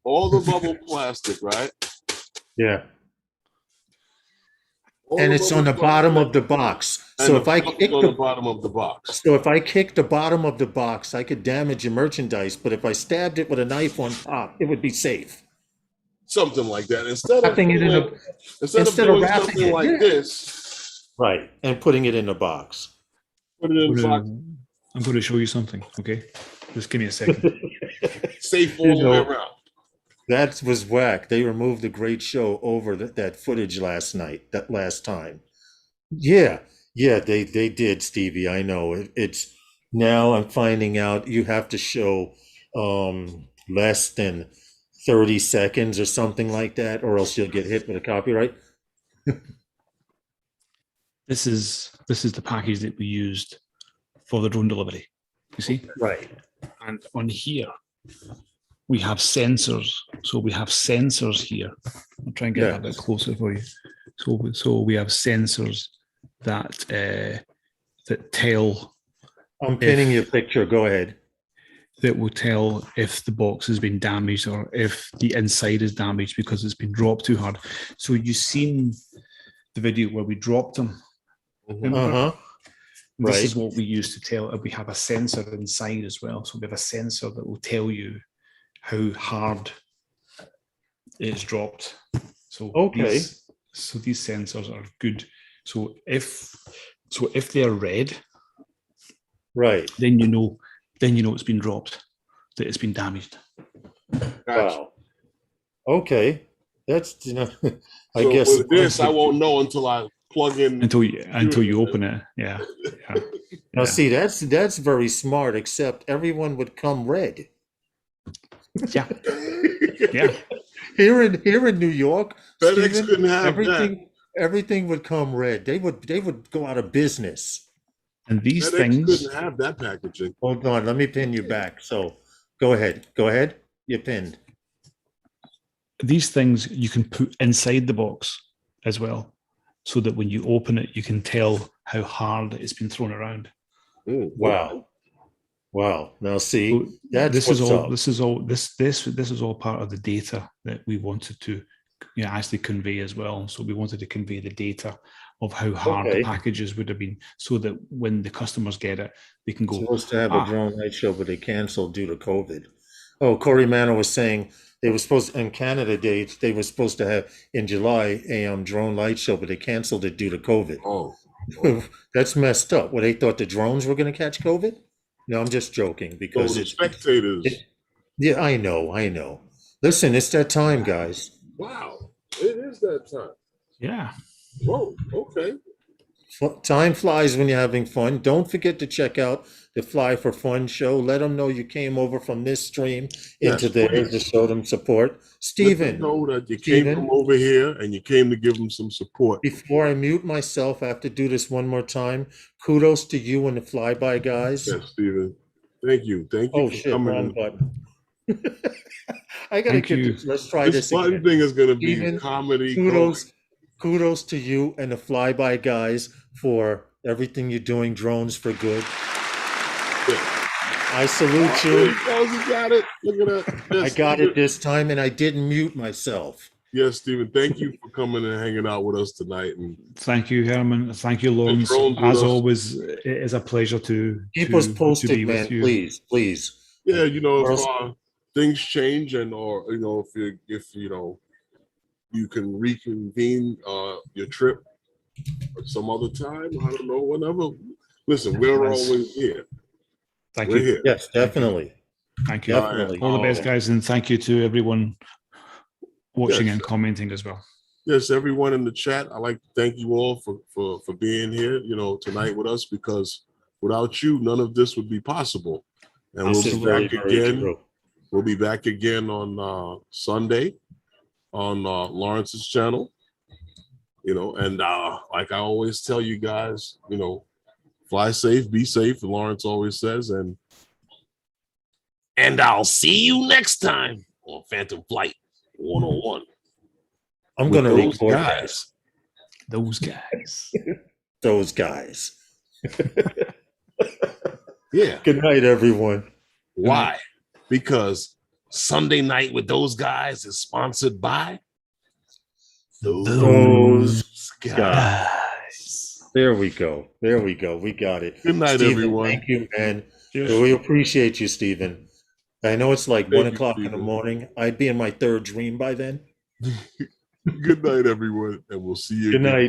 All the bubble plastic, right? Yeah. All And the it's on the bubble bottom plastic, of the box. and So the if I box kick on the the bottom of the box. so if I kick the bottom of the box, I could damage your merchandise. But if I stabbed it with a knife on top, it would be safe. Something like that. Instead of Wrapping it in a instead of instead of doing wrapping something it, like yeah. this, Right, and putting it in a box. put it in the box, I'm going to show you something. Okay, just give me a second. safe all You the way know, around. that was whack. They removed a great show over that footage last night, that last time. Yeah, yeah, they did, Stevie. I know. It's now I'm finding out you have to show less than 30 seconds or something like that, or else you'll get hit with a copyright. This is the package that we used for the drone delivery. You see, Right. and on here we have sensors. So we have sensors here. I'll try and get that a bit closer for you. So we have sensors that that tell. I'm pinning your picture. Go ahead. That will tell if the box has been damaged or if the inside is damaged because it's been dropped too hard. So you've seen the video where we dropped them. Uh-huh. This is what we use to tell. We have a sensor inside as well. So we have a sensor that will tell you how hard it's dropped. So these sensors are good. So if they're red, right, then you know it's been dropped, that it's been damaged. Wow. Okay, that's I So guess with this I won't know until I plug in until you open it. Yeah. Now see, that's very smart. Except everyone would come red. Yeah. Yeah. Here in New York, FedEx Stephen, couldn't have everything would come red. They would go out of business. And these FedEx things couldn't have that packaging. Hold on, let me pin you back. So go ahead. You're pinned. These things you can put inside the box as well, so that when you open it, you can tell how hard it's been thrown around. Wow. Wow. Now see, So that's this what's is all. up. This is all part of the data that we wanted to, actually convey as well. So we wanted to convey the data of how hard the packages would have been, so that when the customers get it, they can go. Supposed to have a drone night show, but they canceled due to COVID. Oh, Corey Manor was saying they were supposed in Canada dates. They were supposed to have in July a drone light show, but they canceled it due to COVID. Oh, that's messed up. Well, they thought the drones were going to catch COVID. No, I'm just joking because it's spectators. Yeah, I know. Listen, it's that time, guys. Wow, it is that time. Yeah. Whoa. Okay. Time flies when you're having fun. Don't forget to check out the Fly for Fun show. Let them know you came over from this stream into theirs to show them support. Stephen, know that you came from over here and you came to give them some support. Before I mute myself, I have to do this one more time. Kudos to you and the Flyby guys. Yes, Stephen. Thank you. Thank you for coming. Wrong button. I gotta get this. Let's try this button again. thing is gonna be Stephen, comedy. Kudos to you and the Flyby guys for everything you're doing. Drones for good. I salute you. You got it. Look at that. Yes, I got it this time, and I didn't mute myself. Yes, Stephen. Thank you for coming and hanging out with us tonight. And thank you, Herman. Thank you, Lawrence. As always, it is a pleasure to keep us posted, to be man. with you. Please. Yeah, if things change and if you can reconvene your trip at some other time. I don't know, whenever. Listen, we're always here. Thank we're you. Here. Yes, definitely. Thank you. Definitely. All the best, guys, and thank you to everyone watching and commenting as well. Yes, everyone in the chat. I'd like to thank you all for being here, tonight with us, because without you, none of this would be possible. And we'll be back again. We'll be back again on Sunday on Lawrence's channel. And like I always tell you guys, fly safe, be safe, Lawrence always says, and I'll see you next time on Phantom Flight 101. I'm going to record guys. Those guys. Those guys. Yeah. Good night, everyone. Why? Because Sunday Night with those guys is sponsored by Those guys. Guys. There we go. There we go. We got it. Good night, Stephen, everyone. thank you, man. Cheers. We appreciate you, Stephen. I know it's like Thank 1 you, o'clock in the Stephen. morning. I'd be in my third dream by then. Good night, everyone, and we'll see you Good again. night.